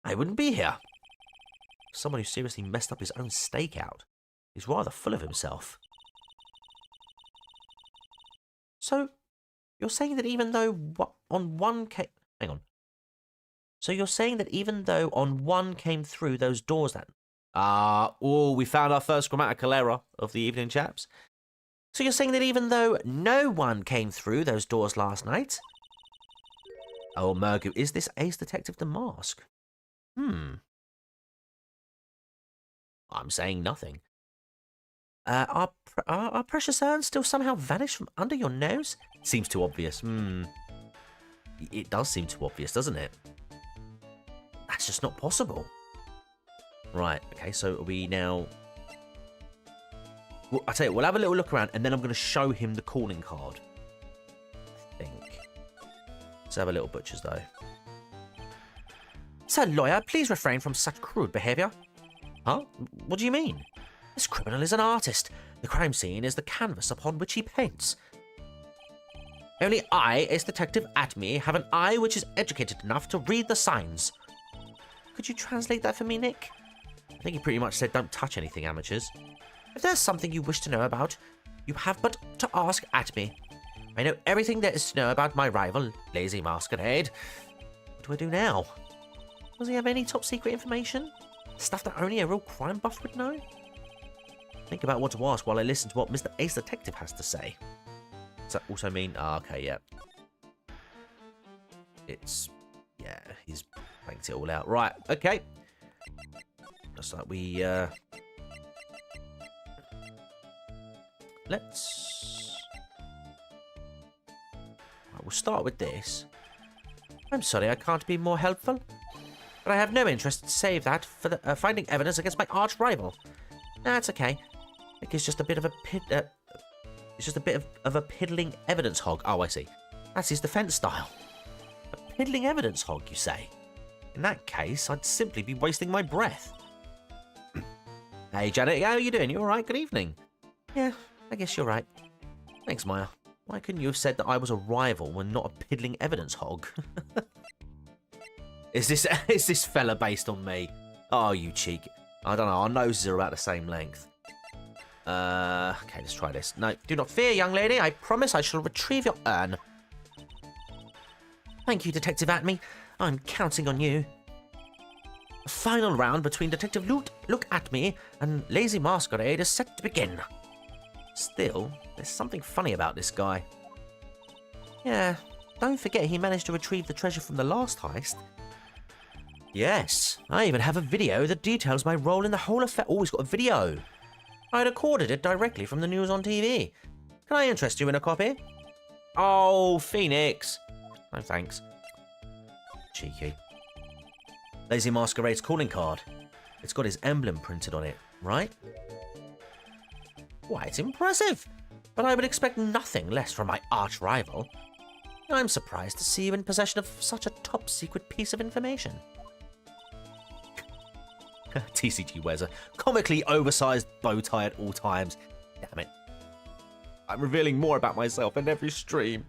I wouldn't be here. Someone who seriously messed up his own stakeout is rather full of himself. So, you're saying that even though on one came... Hang on. So you're saying that even though on one came through those doors that... we found our first grammatical error of the evening, chaps. So you're saying that even though no one came through those doors last night... Oh, Mergu, is this Ace Detective the Mask? I'm saying nothing. Our precious urn still somehow vanished from under your nose? Seems too obvious. It does seem too obvious, doesn't it? That's just not possible. Right, okay, so are we now... Well, I'll tell you, we'll have a little look around, and then I'm going to show him the calling card. I think. Let's have a little butcher's, though. Sir lawyer, please refrain from such crude behaviour. Huh? What do you mean? This criminal is an artist. The crime scene is the canvas upon which he paints. Only I, as Detective Atme, have an eye which is educated enough to read the signs. Could you translate that for me, Nick? I think he pretty much said don't touch anything, amateurs. If there's something you wish to know about, you have but to ask Atme. I know everything there is to know about my rival, Lazy Masquerade. What do I do now? Does he have any top secret information? Stuff that only a real crime buff would know? Think about what to ask while I listen to what Mr. Ace Detective has to say. Does that also mean... okay, yeah. It's... yeah, he's banked it all out. Right, okay. Looks like we... let's... right, we'll start with this. I'm sorry I can't be more helpful, but I have no interest to save that for the, finding evidence against my arch rival. That's okay. Nick is just a bit of a it's just a bit of a piddling evidence hog. Oh, I see. That's his defense style. A piddling evidence hog, you say? In that case, I'd simply be wasting my breath. Hey, Janet, how are you doing? You all right? Good evening. Yeah, I guess you're right. Thanks, Maya. Why couldn't you have said that I was a rival and not a piddling evidence hog? Is this fella based on me? Oh, you cheek. I don't know. Our noses are about the same length. Okay, let's try this. No, do not fear, young lady. I promise I shall retrieve your urn. Thank you, Detective Atme. I'm counting on you. A final round between Detective Look at Me and Lazy Masquerade is set to begin. Still, there's something funny about this guy. Yeah, don't forget he managed to retrieve the treasure from the last heist. Yes, I even have a video that details my role in the whole affair. Oh, he's got a video. I recorded it directly from the news on TV. Can I interest you in a copy? Oh, Phoenix. No thanks. Cheeky. Lazy Masquerade's calling card. It's got his emblem printed on it, right? Why, it's impressive, but I would expect nothing less from my arch rival. I'm surprised to see you in possession of such a top-secret piece of information. TCG wears a comically oversized bow tie at all times. Damn it. I'm revealing more about myself in every stream.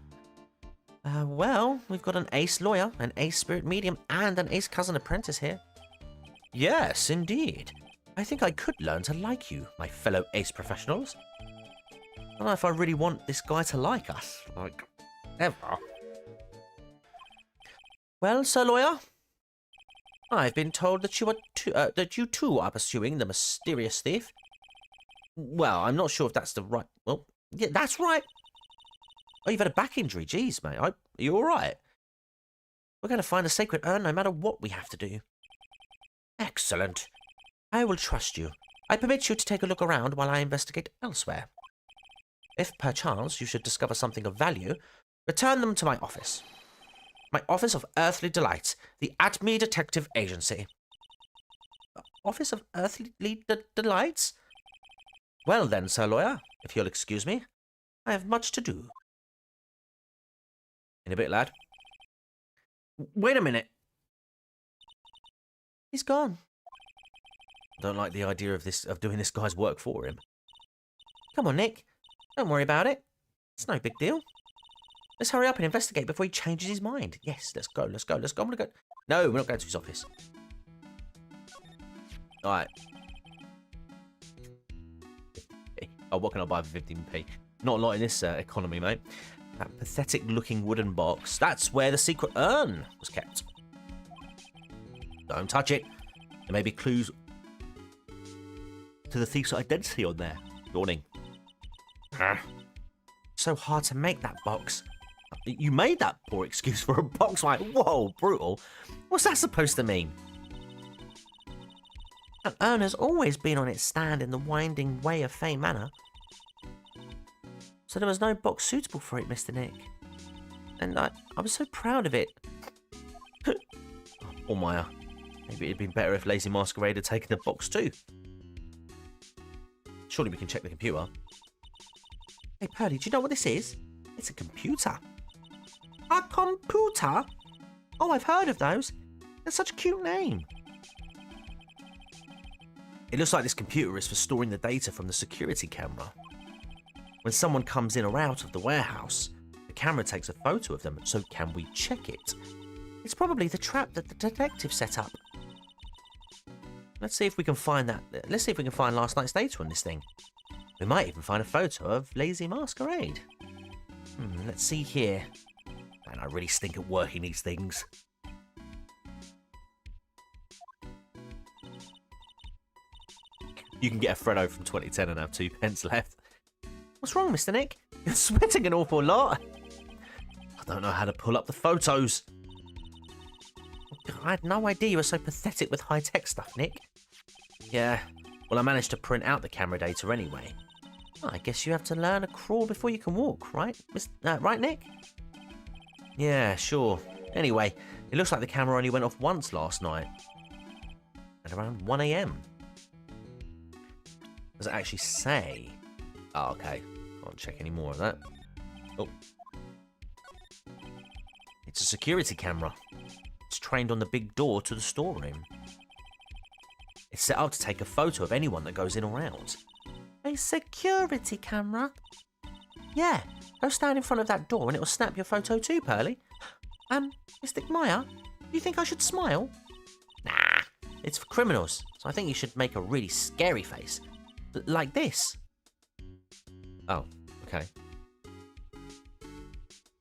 Well, we've got an ace lawyer, an ace spirit medium, and an ace cousin apprentice here. Yes, indeed. I think I could learn to like you, my fellow ace professionals. I don't know if I really want this guy to like us, like, ever. Well, Sir Lawyer, I've been told that you too are pursuing the mysterious thief. Well, I'm not sure if that's the right... Well, yeah, that's right. Oh, you've had a back injury. Jeez, mate. Are you all right? We're going to find the sacred urn no matter what we have to do. Excellent. I will trust you. I permit you to take a look around while I investigate elsewhere. If perchance you should discover something of value, return them to my office. My Office of Earthly Delights, the Atme Detective Agency. Office of Earthly Delights? Well then, Sir Lawyer, if you'll excuse me, I have much to do. In a bit, lad. Wait a minute. He's gone. I don't like the idea of doing this guy's work for him. Come on, Nick. Don't worry about it. It's no big deal. Let's hurry up and investigate before he changes his mind. Yes, let's go. I'm gonna go. No, we're not going to his office. Alright. Oh, what can I buy for 15p? Not a lot in this economy, mate. That pathetic looking wooden box. That's where the secret urn was kept. Don't touch it. There may be clues to the thief's identity on there. Yawning. So hard to make that box. You made that poor excuse for a box, like, whoa, brutal. What's that supposed to mean? That urn has always been on its stand in the winding way of Fey Manor. So there was no box suitable for it, Mr. Nick. And I was so proud of it. Oh, Maya. Maybe it'd been better if Lazy Masquerade had taken the box too. Surely we can check the computer. Hey, Pearly, do you know what this is? It's a computer. A computer? Oh, I've heard of those. That's such a cute name. It looks like this computer is for storing the data from the security camera. When someone comes in or out of the warehouse, the camera takes a photo of them, so can we check it? It's probably the trap that the detective set up. Let's see if we can find that. Let's see if we can find last night's data on this thing. We might even find a photo of Lazy Masquerade. Let's see here. Man, I really stink at working these things. You can get a Freddo from 2010 and have 2 pence left. What's wrong, Mr. Nick? You're sweating an awful lot. I don't know how to pull up the photos. I had no idea you were so pathetic with high-tech stuff, Nick. Yeah, well, I managed to print out the camera data anyway. I guess you have to learn to crawl before you can walk, right? Right, Nick? Yeah, sure. Anyway, it looks like the camera only went off once last night. At around 1 a.m. Does it actually say? Oh, okay. Can't check any more of that. Oh. It's a security camera. It's trained on the big door to the storeroom. It's set up to take a photo of anyone that goes in or out. A security camera? Yeah, go stand in front of that door and it'll snap your photo too, Pearly. Mr. Meyer, do you think I should smile? Nah, it's for criminals, so I think you should make a really scary face. Like this. Oh, okay.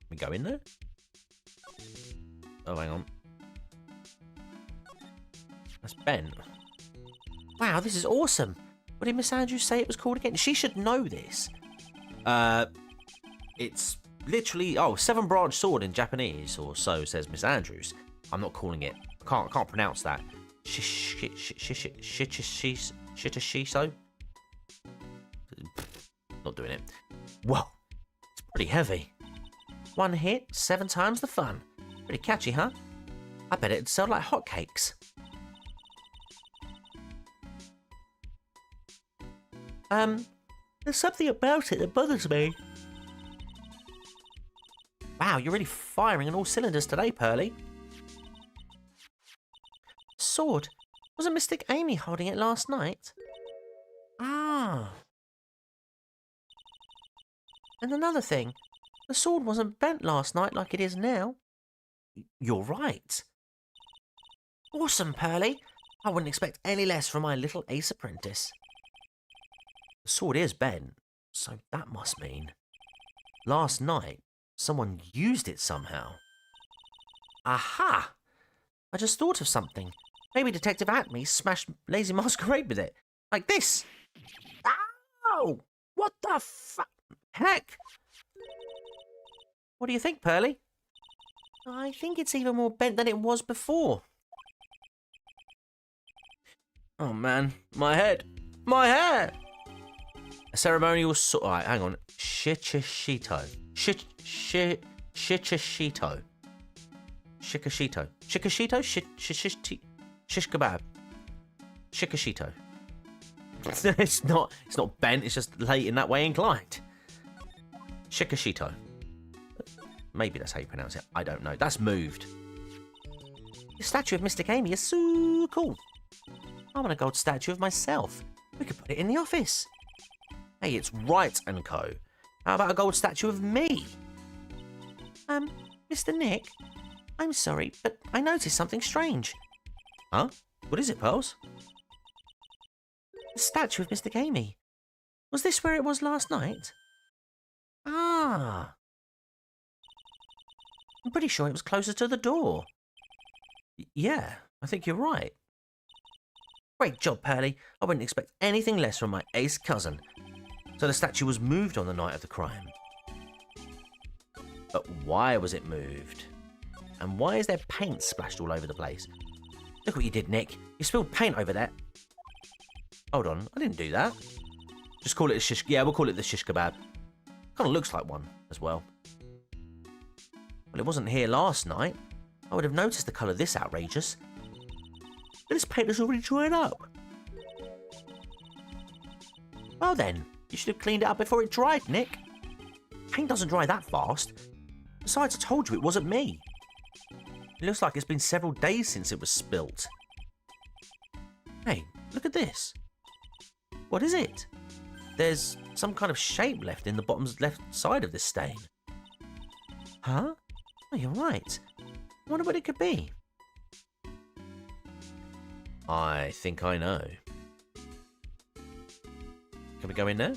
We go in there? Oh, hang on. That's Ben. Wow, this is awesome. What did Miss Andrews say it was called again? She should know this. It's literally, 7-branch sword in Japanese, or so says Miss Andrews. I'm not calling it. I can't pronounce that. Shitashiso? Not doing it. Whoa, it's pretty heavy. 1 hit, 7 times the fun. Pretty catchy, huh? I bet it'd sell like hotcakes. There's something about it that bothers me. Wow, you're really firing on all cylinders today, Pearly. Sword. Wasn't Mystic Amy holding it last night? Ah. And another thing, the sword wasn't bent last night like it is now. You're right. Awesome, Pearly. I wouldn't expect any less from my little ace apprentice. The sword is bent, so that must mean last night someone used it somehow. Aha! I just thought of something. Maybe Detective Acme smashed Lazy Masquerade with it. Like this. Ow! What the heck? What do you think, Pearly? I think it's even more bent than it was before. Oh man, my head! My hair! A ceremonial sword. Alright, hang on. Shikashito. Shikashito. Shikashito. Shikashito? Shish kebab. Shikashito. It's not bent, it's just late in that way inclined. Shikashito. Maybe that's how you pronounce it. I don't know. That's moved. The statue of Mystic Amy is so cool. I want a gold statue of myself. We could put it in the office. Hey, it's Wright and Co. How about a gold statue of me? Mr. Nick, I'm sorry, but I noticed something strange. Huh? What is it, Pearls? The statue of Mystic Amy. Was this where it was last night? Ah. I'm pretty sure it was closer to the door. Yeah, I think you're right. Great job, Pearly. I wouldn't expect anything less from my ace cousin. So the statue was moved on the night of the crime. But why was it moved? And why is there paint splashed all over the place? Look what you did, Nick. You spilled paint over there. Hold on, I didn't do that. Just call it a shish... Yeah, we'll call it the shish kebab. Kind of looks like one as well. Well, it wasn't here last night. I would have noticed the colour this outrageous. But this paint has already dried up. Well then, you should have cleaned it up before it dried, Nick. Paint doesn't dry that fast. Besides, I told you it wasn't me. It looks like it's been several days since it was spilt. Hey, look at this. What is it? There's some kind of shape left in the bottom's left side of this stain. Huh? Oh, you're right. I wonder what it could be. I think I know. Can we go in there?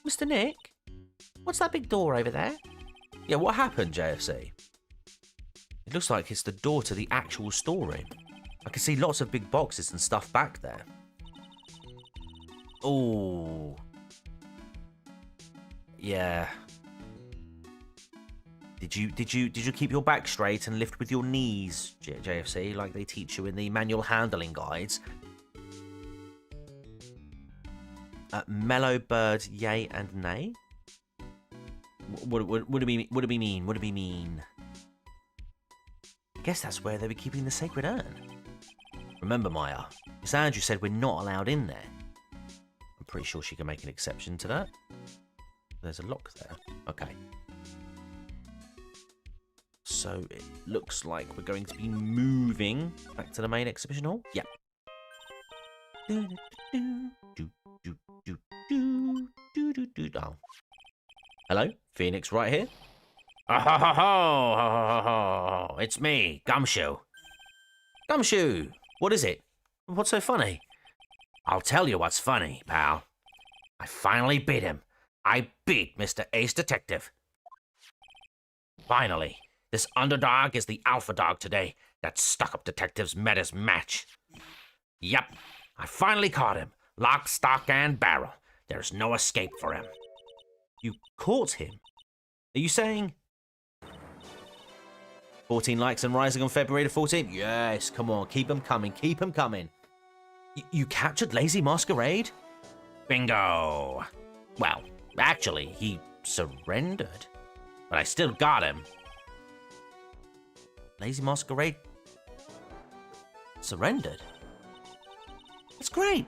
Mr. Nick, what's that big door over there? Yeah, what happened, JFC? It looks like it's the door to the actual storeroom. I can see lots of big boxes and stuff back there. Oh. Yeah. Did you keep your back straight and lift with your knees, JFC, like they teach you in the manual handling guides? Mellow bird, yay and nay. What do we mean? What do we mean? I guess that's where they were keeping the sacred urn. Remember, Maya, Miss Andrew said we're not allowed in there. I'm pretty sure she can make an exception to that. There's a lock there. Okay. So it looks like we're going to be moving back to the main exhibition hall. Yep. Oh. Hello, Phoenix right here. Oh, ho, ho, ho, ho, ho, ho. It's me, Gumshoe. Gumshoe, what is it? What's so funny? I'll tell you what's funny, pal. I finally beat him. I beat Mr. Ace Detective. Finally, this underdog is the alpha dog today. That stuck-up detective's met his match. Yep, I finally caught him. Lock, stock, and barrel. There's no escape for him. You caught him? Are you saying 14 likes and rising on February the 14th? Yes, come on, keep them coming, keep them coming. You captured Lazy Masquerade? Bingo. Well, actually, he surrendered. But I still got him. Lazy Masquerade surrendered? That's great.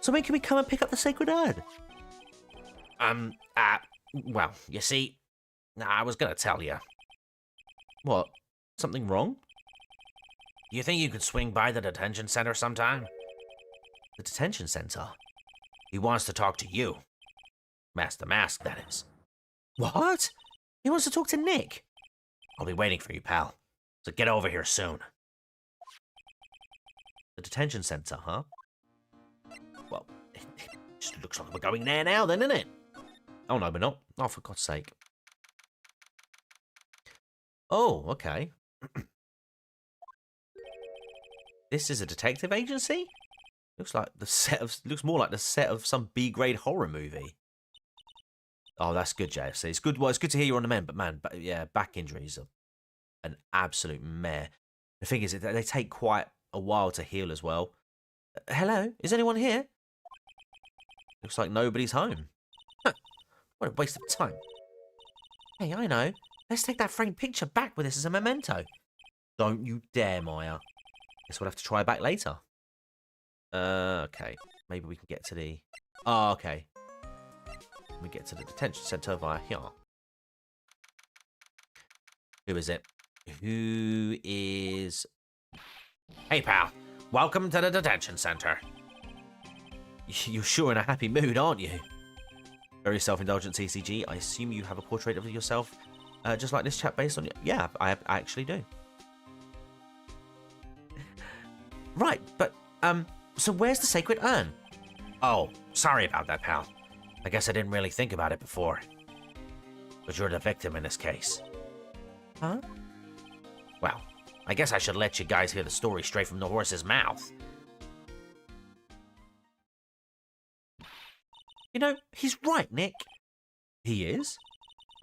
So when can we come and pick up the sacred urn? Well, you see, I was gonna tell you. What? Something wrong? You think you could swing by the detention center sometime? The detention center? He wants to talk to you. Master Mask, that is. What? He wants to talk to Nick? I'll be waiting for you, pal. So get over here soon. The detention center, huh? Well, it just looks like we're going there now then, doesn't it? Oh, no, we're not. Oh, for God's sake. Oh, okay. This is a detective agency? Looks more like the set of some B-grade horror movie. Oh, that's good, JFC. It's good. Well, it's good to hear you're on the mend, but man, yeah, back injuries are an absolute mare. The thing is, they take quite a while to heal as well. Hello, is anyone here? Looks like nobody's home. Huh. What a waste of time. Hey, I know. Let's take that framed picture back with us as a memento. Don't you dare, Maya. Guess we'll have to try back later. Okay. Maybe we can get to the... Oh, okay. We get to the detention center via here. Who is it? Who is... Hey, pal. Welcome to the detention center. You're sure in a happy mood, aren't you? Very self-indulgent CCG. I assume you have a portrait of yourself just like this chap based on... Yeah, I actually do. Right, but, so where's the sacred urn? Oh, sorry about that, pal. I guess I didn't really think about it before. But you're the victim in this case. Huh? Well, I guess I should let you guys hear the story straight from the horse's mouth. You know, he's right, Nick. He is.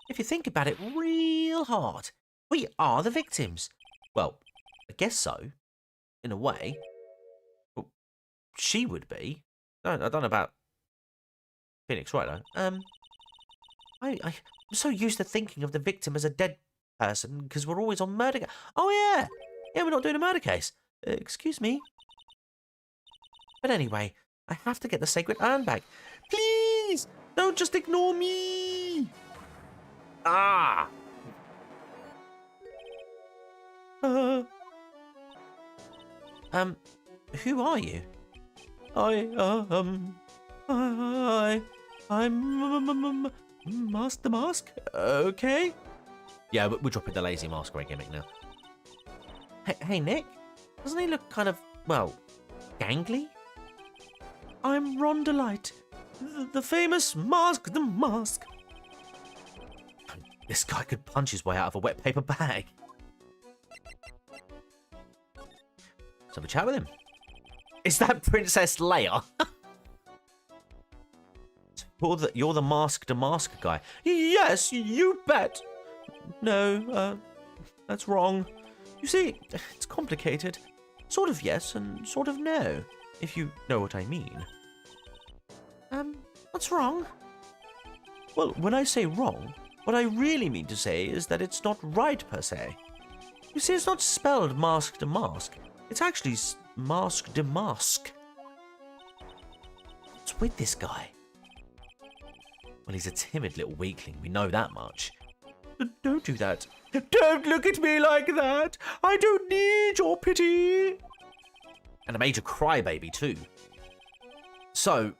If you think about it real hard, we are the victims. Well, I guess so. In a way. Well, she would be. I don't know about Phoenix, right, though. I'm so used to thinking of the victim as a dead person because we're always on murder. Oh, yeah. Yeah, we're not doing a murder case. Excuse me. But anyway, I have to get the sacred urn back. Please, don't just ignore me. Ah! Who are you? I'm Master Mask. Okay. Yeah, but we're dropping the Lazy Masquerade gimmick now. Hey, Nick. Doesn't he look kind of, well, gangly? I'm Rondolite, the famous Mask the Mask. This guy could punch his way out of a wet paper bag. Let's have a chat with him. Is that Princess Leia? You're the mask guy. Yes, you bet. No, that's wrong. You see, it's complicated. Sort of yes and sort of no, if you know what I mean. What's wrong? Well, when I say wrong, what I really mean to say is that it's not right per se. You see, it's not spelled mask to mask. It's actually mask to mask. What's with this guy? Well, he's a timid little weakling, we know that much. Don't do that. Don't look at me like that. I don't need your pity. And a major crybaby too. So,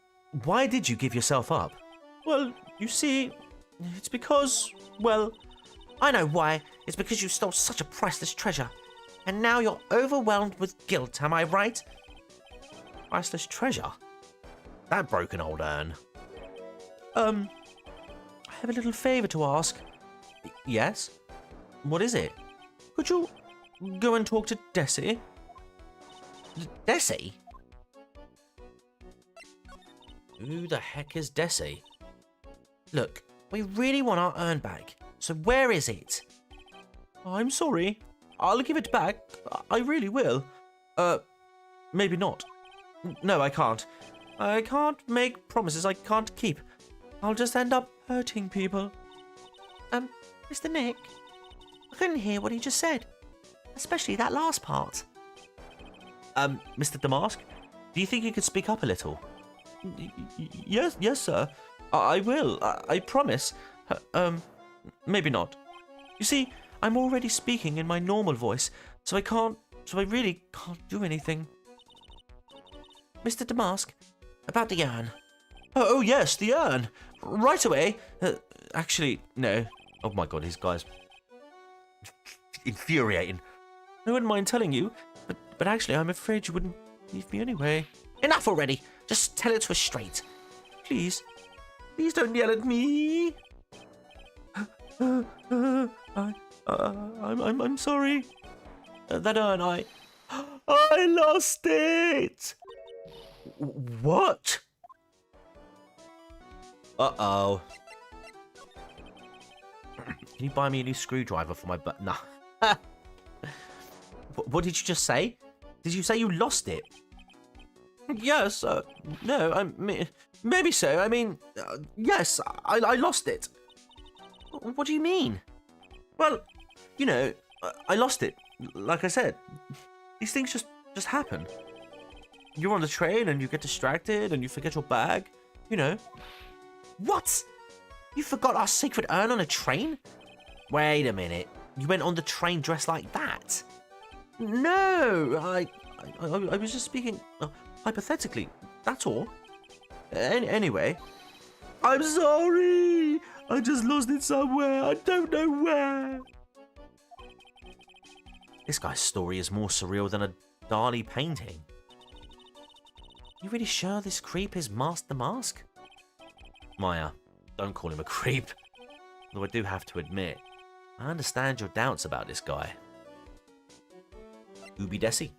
why did you give yourself up? Well, you see, it's because, well, I know why. It's because you stole such a priceless treasure. And now you're overwhelmed with guilt, am I right? priceless treasure. That broken old urn. I have a little favour to ask. Yes? What is it? Could you go and talk to Desi? Desi? Who the heck is Desi? Look, we really want our urn back. So where is it? I'm sorry. I'll give it back. I really will. Maybe not. No, I can't. I can't make promises I can't keep. I'll just end up hurting people. Mr. Nick, I couldn't hear what he just said. Especially that last part. Mr. Damask, do you think you could speak up a little? Yes, sir. I will. I promise. Maybe not. You see, I'm already speaking in my normal voice, so I really can't do anything. Mr. Damask, about the urn. Oh, yes, the urn. Right away. Actually, no. Oh my god, this guy's infuriating. I wouldn't mind telling you, but actually, I'm afraid you wouldn't leave me anyway. Enough already. Just tell it to us straight. Please don't yell at me. I'm sorry. That urn, I lost it. What? Uh-oh. Can you buy me a new screwdriver for my butt? Nah. What did you just say? Did you say you lost it? Yes, no, maybe so. I mean, yes, I lost it. What do you mean? Well, you know, I lost it. Like I said, these things just happen. You're on the train and you get distracted and you forget your bag, you know. What? You forgot our secret urn on a train? Wait a minute. You went on the train dressed like that? No, I was just speaking hypothetically. That's all. Anyway, I'm sorry. I just lost it somewhere. I don't know where. This guy's story is more surreal than a Dali painting. You really sure this creep is Master Mask? Maya, don't call him a creep. Though I do have to admit, I understand your doubts about this guy. Ubi Desi.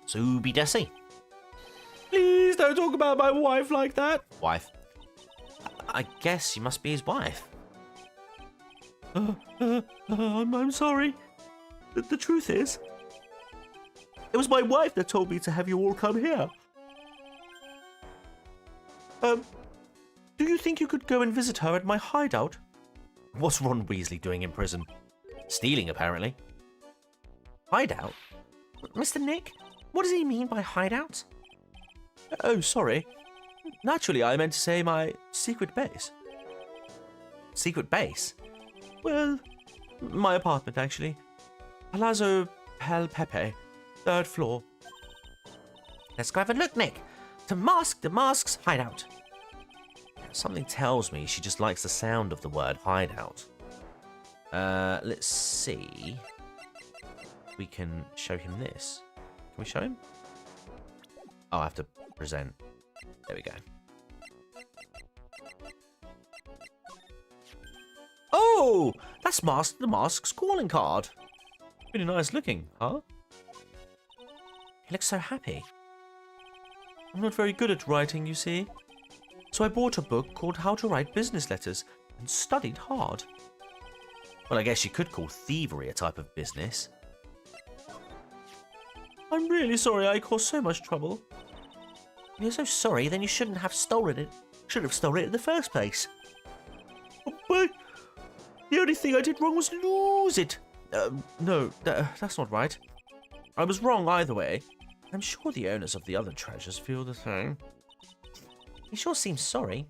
Subi Desi. Please don't talk about my wife like that. Wife. I guess you must be his wife. I'm sorry. The truth is, it was my wife that told me to have you all come here. Do you think you could go and visit her at my hideout? What's Ron Weasley doing in prison? Stealing, apparently. Hideout? Mr. Nick, what does he mean by hideout? Oh, sorry. Naturally, I meant to say my secret base. Secret base? Well, my apartment, actually. Palazzo Pel Pepe, 3rd floor. Let's go have a look, Nick. To Mask the Mask's hideout. Something tells me she just likes the sound of the word hideout. Let's see. We can show him this. Can we show him? Oh, I have to present. There we go. Oh, that's Mask the Mask's calling card. Really nice looking, huh? He looks so happy. I'm not very good at writing, you see. So I bought a book called How to Write Business Letters and studied hard. Well, I guess you could call thievery a type of business. I'm really sorry I caused so much trouble. If you're so sorry, then you shouldn't have stolen it. Should have stolen it in the first place. But the only thing I did wrong was lose it. No, that's not right. I was wrong either way. I'm sure the owners of the other treasures feel the same. He sure seems sorry.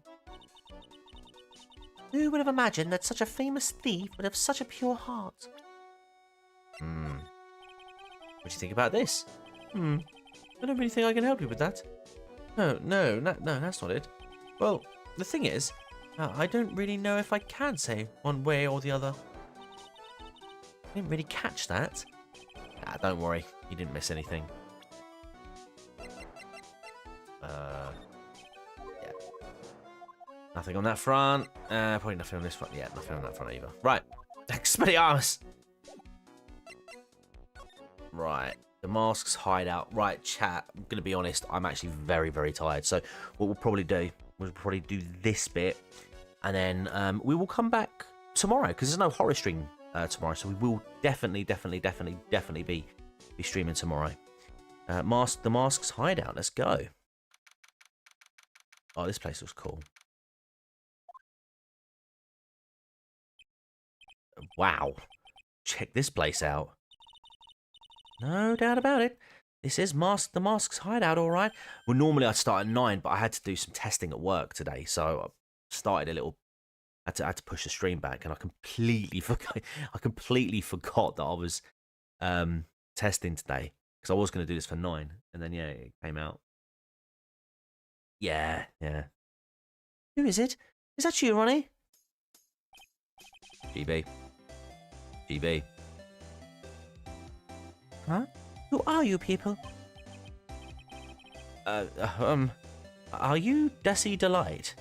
Who would have imagined that such a famous thief would have such a pure heart? What do you think about this? I don't really think I can help you with that. No, that's not it. Well, the thing is, I don't really know if I can say one way or the other. I didn't really catch that. Don't worry, you didn't miss anything. Yeah. Nothing on that front. Probably nothing on this front. Yeah, nothing on that front either. Right. Expelliarmus! Right. The Mask's hideout. Right, chat. I'm going to be honest. I'm actually very, very tired. So what we'll probably do this bit. And then we will come back tomorrow. Because there's no horror stream tomorrow. So we will definitely be streaming tomorrow. The Mask's hideout. Let's go. Oh, this place looks cool. Wow. Check this place out. No doubt about it. This is the Mask's hideout, all right. Well, normally I'd start at 9, but I had to do some testing at work today, so I started a little. I had to push the stream back, and I completely forgot. That I was testing today because I was going to do this for 9, and then it came out. Yeah. Who is it? Is that you, Ronnie? GB. Huh? Who are you people? Are you Desi Delight?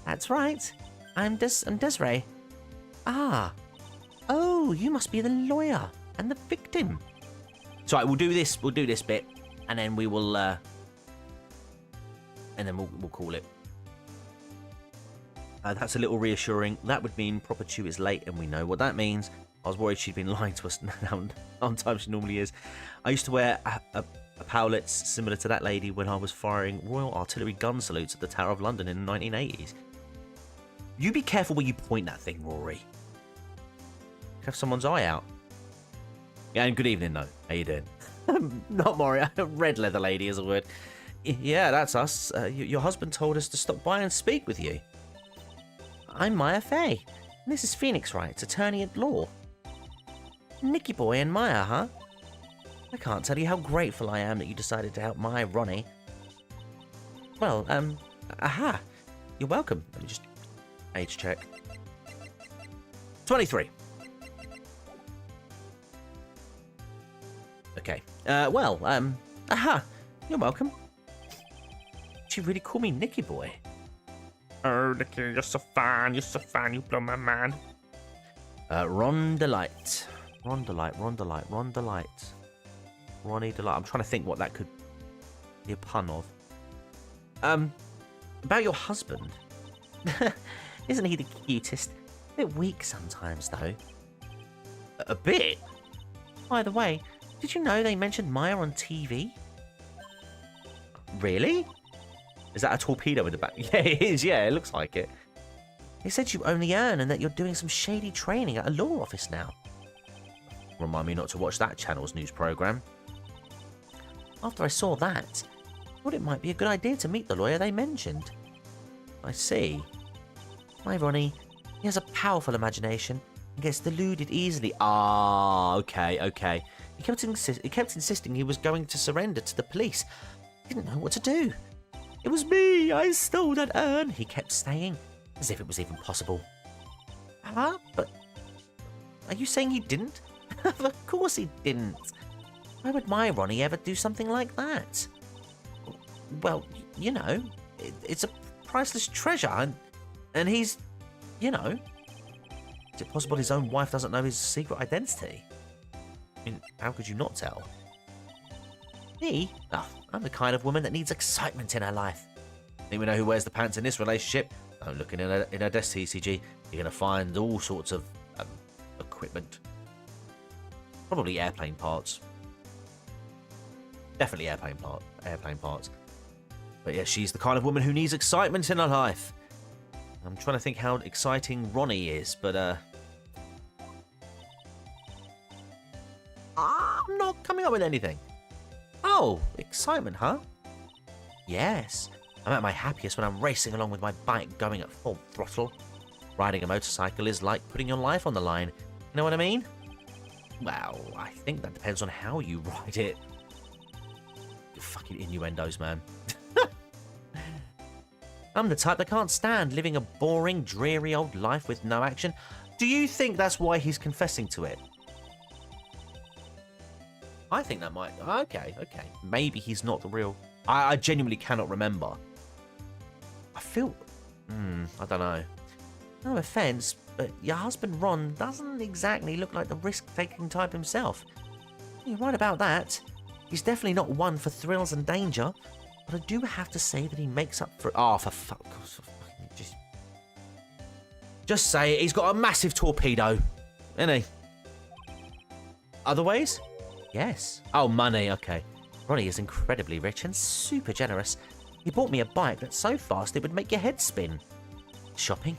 That's right. I'm Desiree. Ah. Oh, you must be the lawyer and the victim. So right, we'll do this bit, and then we will we'll call it. That's a little reassuring. That would mean Proper Chew is late, and we know what that means. I was worried she'd been lying to us on time she normally is. I used to wear a powlets similar to that lady when I was firing Royal Artillery gun salutes at the Tower of London in the 1980s. You be careful where you point that thing, Rory. Have someone's eye out. Yeah, and good evening, though. How you doing? Not Maury. Red leather lady is a word. Yeah, that's us. Your husband told us to stop by and speak with you. I'm Maya Fay. And this is Phoenix Wright, attorney at law. Nicky Boy and Maya, huh? I can't tell you how grateful I am that you decided to help my Ronnie. Well, aha. You're welcome. Let me just age check. 23. Okay. Aha. You're welcome. She really called me Nicky Boy. Oh, Nicky, you're so fine, you blow my mind. Ron Delight. Ronnie Delight. I'm trying to think what that could be a pun of. About your husband. Isn't he the cutest? A bit weak sometimes, though. A bit? By the way, did you know they mentioned Maya on TV? Really? Is that a torpedo in the back? Yeah, it is. Yeah, it looks like it. They said you only earn and that you're doing some shady training at a law office now. Remind me not to watch that channel's news program. After I saw that, I thought it might be a good idea to meet the lawyer they mentioned. I see. My Ronnie, he has a powerful imagination and gets deluded easily. Ah, okay. He kept insisting he was going to surrender to the police. He didn't know what to do. It was me, I stole that urn, he kept saying, as if it was even possible. Huh? But are you saying he didn't? Of course he didn't. Why would my Ronnie ever do something like that? Well, you know, it's a priceless treasure, and he's, you know... Is it possible his own wife doesn't know his secret identity? I mean, how could you not tell? Me? Oh, I'm the kind of woman that needs excitement in her life. Think we know who wears the pants in this relationship? Don't look in her desk TCG. You're going to find all sorts of equipment. Probably airplane parts. Definitely airplane parts. But yeah, she's the kind of woman who needs excitement in her life. I'm trying to think how exciting Ronnie is, but I'm not coming up with anything. Oh, excitement, huh? Yes. I'm at my happiest when I'm racing along with my bike going at full throttle. Riding a motorcycle is like putting your life on the line. You know what I mean? Well, I think that depends on how you ride it. You fucking innuendos, man. I'm the type that can't stand living a boring, dreary old life with no action. Do you think that's why he's confessing to it? I think that might... Okay. Maybe he's not the real... I genuinely cannot remember. I feel... I don't know. No offence, but your husband Ron doesn't exactly look like the risk-taking type himself. You're right about that. He's definitely not one for thrills and danger, but I do have to say that he makes up for... Oh, for fuck... Just say it. He's got a massive torpedo. Isn't he? Other ways? Yes. Oh, money. Okay. Ronnie is incredibly rich and super generous. He bought me a bike that's so fast it would make your head spin. Shopping?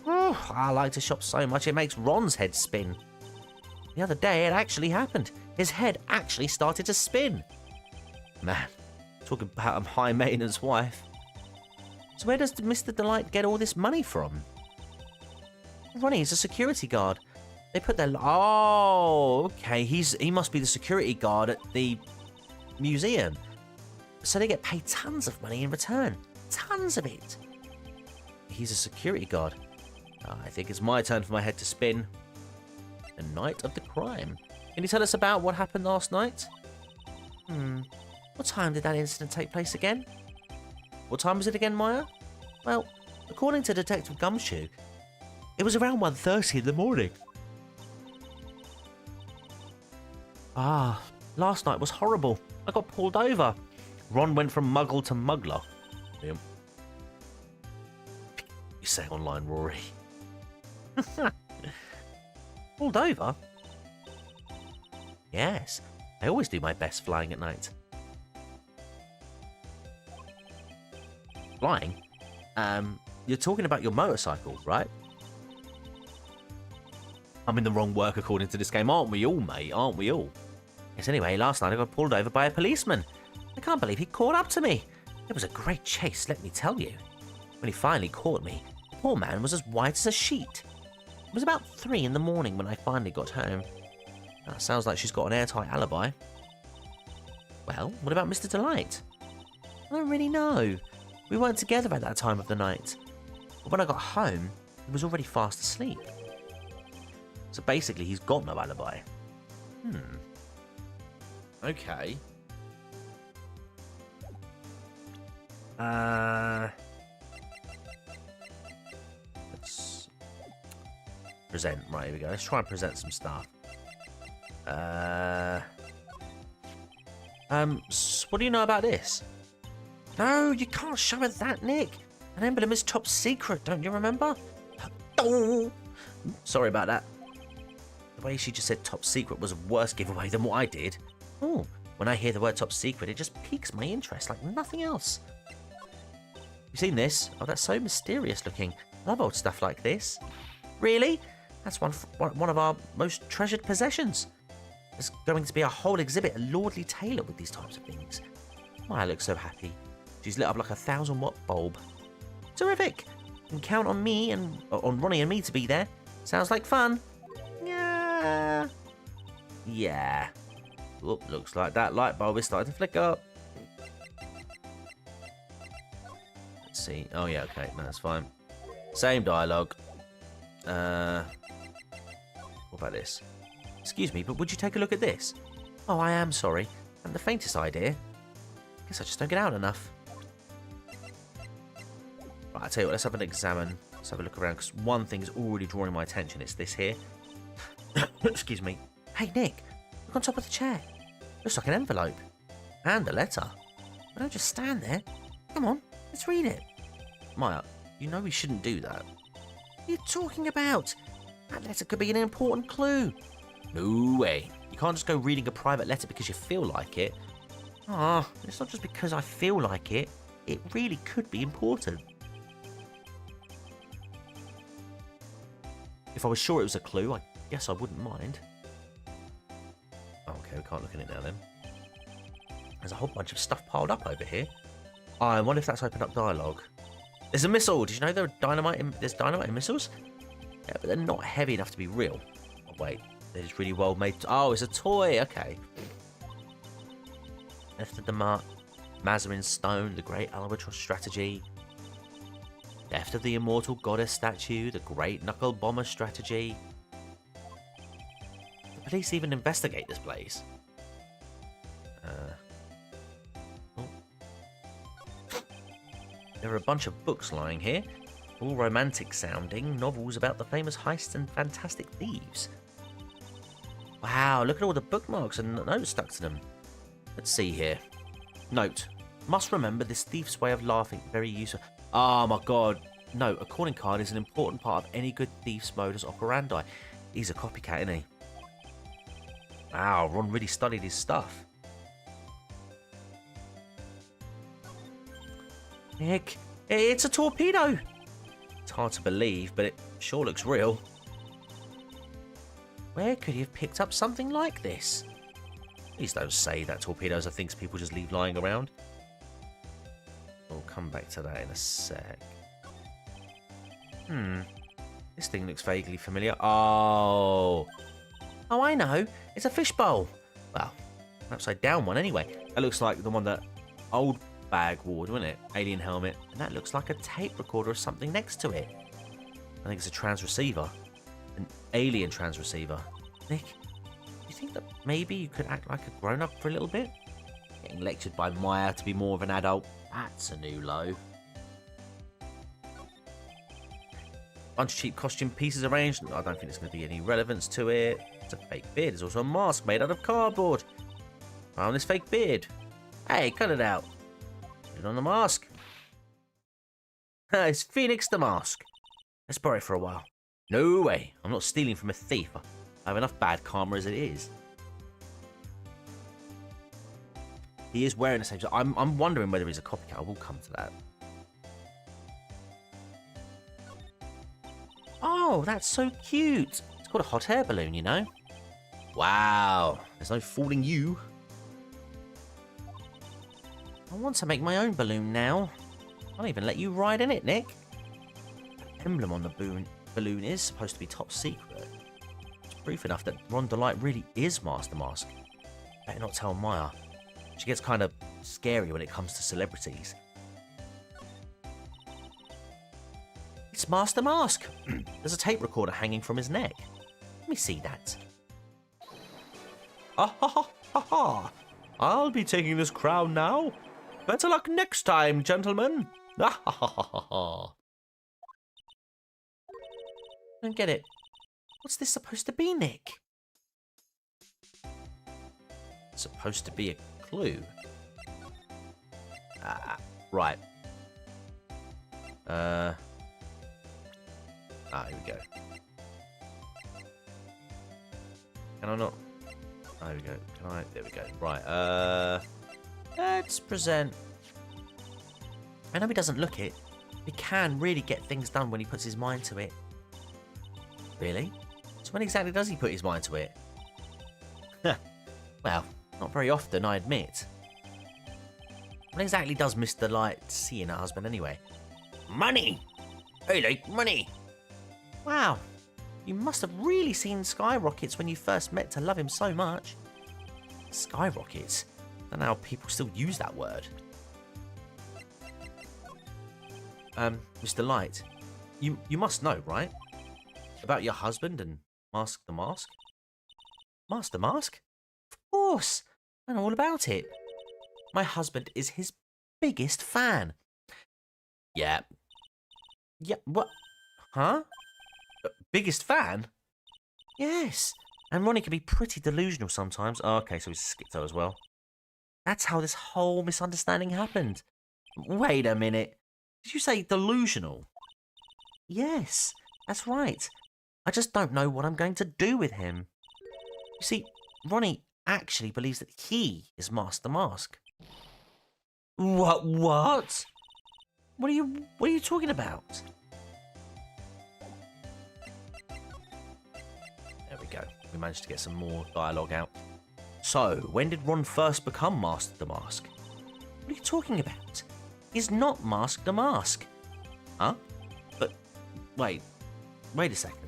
Oh, I like to shop so much it makes Ron's head spin. The other day it actually happened. His head actually started to spin. Man, talk about a high maintenance wife. So where does Mr. Delight get all this money from? Ronnie is a security guard. They put their... Oh, okay. He must be the security guard at the museum. So they get paid tons of money in return. Tons of it. He's a security guard. I think it's my turn for my head to spin. The night of the crime. Can you tell us about what happened last night? What time did that incident take place again? What time was it again, Maya? Well, according to Detective Gumshoe, it was around 1:30 in the morning. Ah, last night was horrible. I got pulled over. Ron went from muggle to muggler. Yep. You say online, Rory. Pulled over? Yes, I always do my best flying at night. Flying? You're talking about your motorcycle, right? I'm in the wrong work according to this game, aren't we all, mate? Aren't we all? Yes, anyway, last night I got pulled over by a policeman. I can't believe he caught up to me. It was a great chase, let me tell you. When he finally caught me, the poor man was as white as a sheet. It was about 3 in the morning when I finally got home. That sounds like she's got an airtight alibi. Well, what about Mr. Delight? I don't really know. We weren't together at that time of the night. But when I got home, he was already fast asleep. So basically, he's got no alibi. Okay. Let's present. Right, here we go. Let's try and present some stuff. What do you know about this? No, you can't show her that, Nick. An emblem is top secret, don't you remember? Oh, sorry about that. The way she just said top secret was a worse giveaway than what I did. Oh, when I hear the word top secret, it just piques my interest like nothing else. You seen this? Oh, that's so mysterious looking. I love old stuff like this. Really? That's one of our most treasured possessions. There's going to be a whole exhibit at Lordly Taylor with these types of things. Maya looks so happy. She's lit up like a 1,000-watt bulb. Terrific! You can count on me and on Ronnie and me to be there. Sounds like fun. Yeah. Oop, looks like that light bulb is starting to flicker. Let's see. Oh yeah, okay, no, that's fine. Same dialogue. What about this? Excuse me, but would you take a look at this? Oh, I am sorry. I haven't the faintest idea. Guess I just don't get out enough. Right, I'll tell you what, let's have an examine. Let's have a look around, because one thing is already drawing my attention. It's this here. Excuse me. Hey, Nick, look on top of the chair. Looks like an envelope. And a letter. But don't just stand there. Come on, let's read it. Maya, you know we shouldn't do that. What are you talking about? That letter could be an important clue. No way. You can't just go reading a private letter because you feel like it. Ah, it's not just because I feel like it. It really could be important. If I was sure it was a clue, I guess I wouldn't mind. Oh, okay, we can't look at it now then. There's a whole bunch of stuff piled up over here. Oh, I wonder if that's opened up dialogue. There's a missile. Did you know there's dynamite in missiles? Yeah, but they're not heavy enough to be real. Oh, wait, they're just really well made. Oh, it's a toy. Okay. Left of the Mazarin Stone, the Great Albatross Strategy. Left of the Immortal Goddess Statue, the Great Knuckle Bomber Strategy. The police even investigate this place. There are a bunch of books lying here, all romantic sounding, novels about the famous heists and fantastic thieves. Wow, look at all the bookmarks and notes stuck to them. Let's see here. Note, must remember this thief's way of laughing, very useful. Oh my god. No, a calling card is an important part of any good thief's modus operandi. He's a copycat, isn't he? Wow, Ron really studied his stuff. Nick, it's a torpedo! It's hard to believe, but it sure looks real. Where could he have picked up something like this? Please don't say that torpedoes are things people just leave lying around. We'll come back to that in a sec. This thing looks vaguely familiar. Oh, I know. It's a fishbowl. Well, an upside down one anyway. That looks like the one that old bag wore, doesn't it? Alien helmet. And that looks like a tape recorder or something next to it. I think it's a transreceiver. An alien transreceiver. Nick, you think that maybe you could act like a grown-up for a little bit? Getting lectured by Maya to be more of an adult. That's a new low. Bunch of cheap costume pieces arranged. I don't think there's going to be any relevance to it. It's a fake beard. There's also a mask made out of cardboard. Found this fake beard. Hey, cut it out. Put it on the mask. It's Phoenix the Mask. Let's borrow it for a while. No way. I'm not stealing from a thief. I have enough bad karma as it is. He is wearing the same. I'm wondering whether he's a copycat. I will come to that. Oh, that's so cute. It's called a hot air balloon, you know. Wow. There's no fooling you. I want to make my own balloon now. I'll even let you ride in it, Nick. The emblem on the balloon is supposed to be top secret. It's proof enough that Ron Delight really is Master Mask. Better not tell Maya. She gets kind of scary when it comes to celebrities. It's Master Mask. There's a tape recorder hanging from his neck. Let me see that. Ah ha ha ha ha. I'll be taking this crown now. Better luck next time, gentlemen. Ah ha ha ha ha. Don't get it. What's this supposed to be, Nick? It's supposed to be a clue. Ah, right. Here we go. Can I not? Oh, here we go. Can I? There we go. Right. Let's present. I know he doesn't look it. He can really get things done when he puts his mind to it. Really? So when exactly does he put his mind to it? Well, not very often, I admit. When exactly does Mr. Light see in a husband anyway? Money! Hey, like money! Wow, you must have really seen skyrockets when you first met to love him so much. Skyrockets? I don't know how people still use that word. Mr. Light, you must know, right? About your husband and Mask the Mask? Master Mask? Of course! I know all about it. My husband is his biggest fan. Yeah. Yeah, what? Huh? Biggest fan? Yes. And Ronnie can be pretty delusional sometimes. Oh, okay, so he's Skipto as well. That's how this whole misunderstanding happened. Wait a minute. Did you say delusional? Yes, that's right. I just don't know what I'm going to do with him. You see, Ronnie actually believes that he is Master Mask. What? What? What are you talking about? There we go. We managed to get some more dialogue out. So, when did Ron first become Master the Mask? What are you talking about? He's not Mask the Mask. Huh? But, wait a second.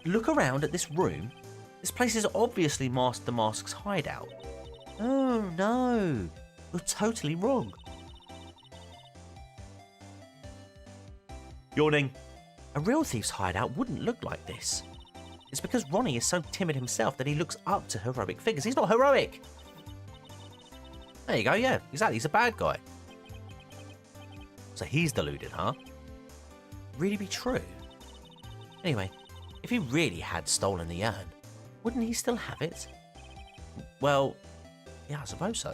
Look around at this room. This place is obviously Master the Mask's hideout. Oh no, you're totally wrong. Yawning. A real thief's hideout wouldn't look like this. It's because Ronnie is so timid himself that he looks up to heroic figures. He's not heroic. There you go, yeah, exactly. He's a bad guy. So he's deluded, huh? Really be true? Anyway, if he really had stolen the urn, wouldn't he still have it? Well, yeah, I suppose so.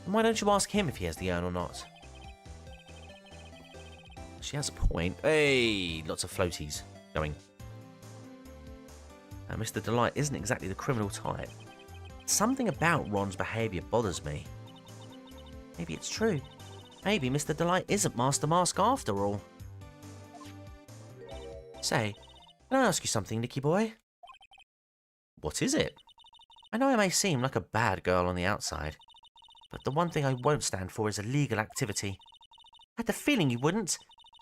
And why don't you ask him if he has the urn or not? She has a point. Hey, lots of floaties going. Mr. Delight isn't exactly the criminal type. Something about Ron's behaviour bothers me. Maybe it's true. Maybe Mr. Delight isn't Master Mask after all. Say, can I ask you something, Nicky boy? What is it? I know I may seem like a bad girl on the outside, but the one thing I won't stand for is illegal activity. I had the feeling you wouldn't.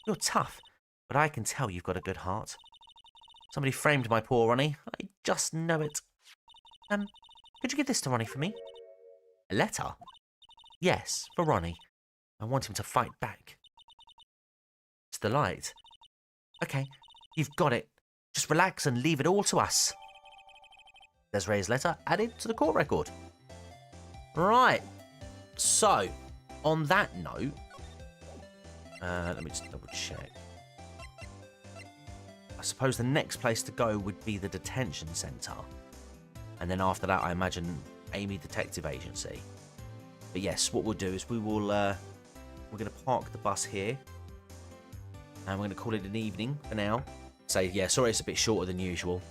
You're tough, but I can tell you've got a good heart. Somebody framed my poor Ronnie. I just know it. Could you give this to Ronnie for me? A letter? Yes, for Ronnie. I want him to fight back. It's the light. Okay, you've got it. Just relax and leave it all to us. Desiree's letter added to the court record. Right. So, on that note, let me just double check. I suppose the next place to go would be the detention centre. And then after that, I imagine Amy Detective Agency. But yes, what we'll do is we will, we're going to park the bus here. And we're going to call it an evening for now. So yeah, sorry it's a bit shorter than usual.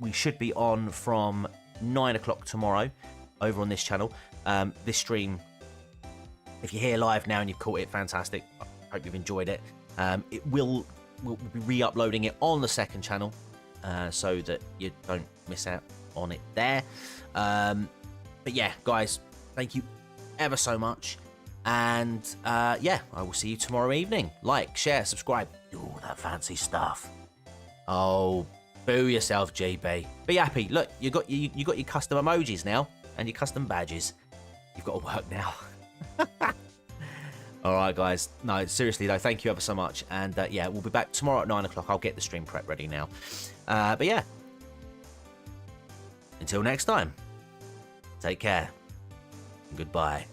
We should be on from 9 o'clock tomorrow over on this channel. This stream, if you're here live now and you've caught it, fantastic. I hope you've enjoyed it. We'll be re-uploading it on the second channel so that you don't miss out on it there. But yeah, guys, thank you ever so much. And yeah, I will see you tomorrow evening. Like, share, subscribe, do all that fancy stuff. Oh, boo yourself, GB. Be happy. Look, you got your custom emojis now and your custom badges. You've got to work now. All right, guys. No, seriously though, thank you ever so much. And yeah, we'll be back tomorrow at 9 o'clock. I'll get the stream prep ready now. But yeah, until next time, take care. Goodbye.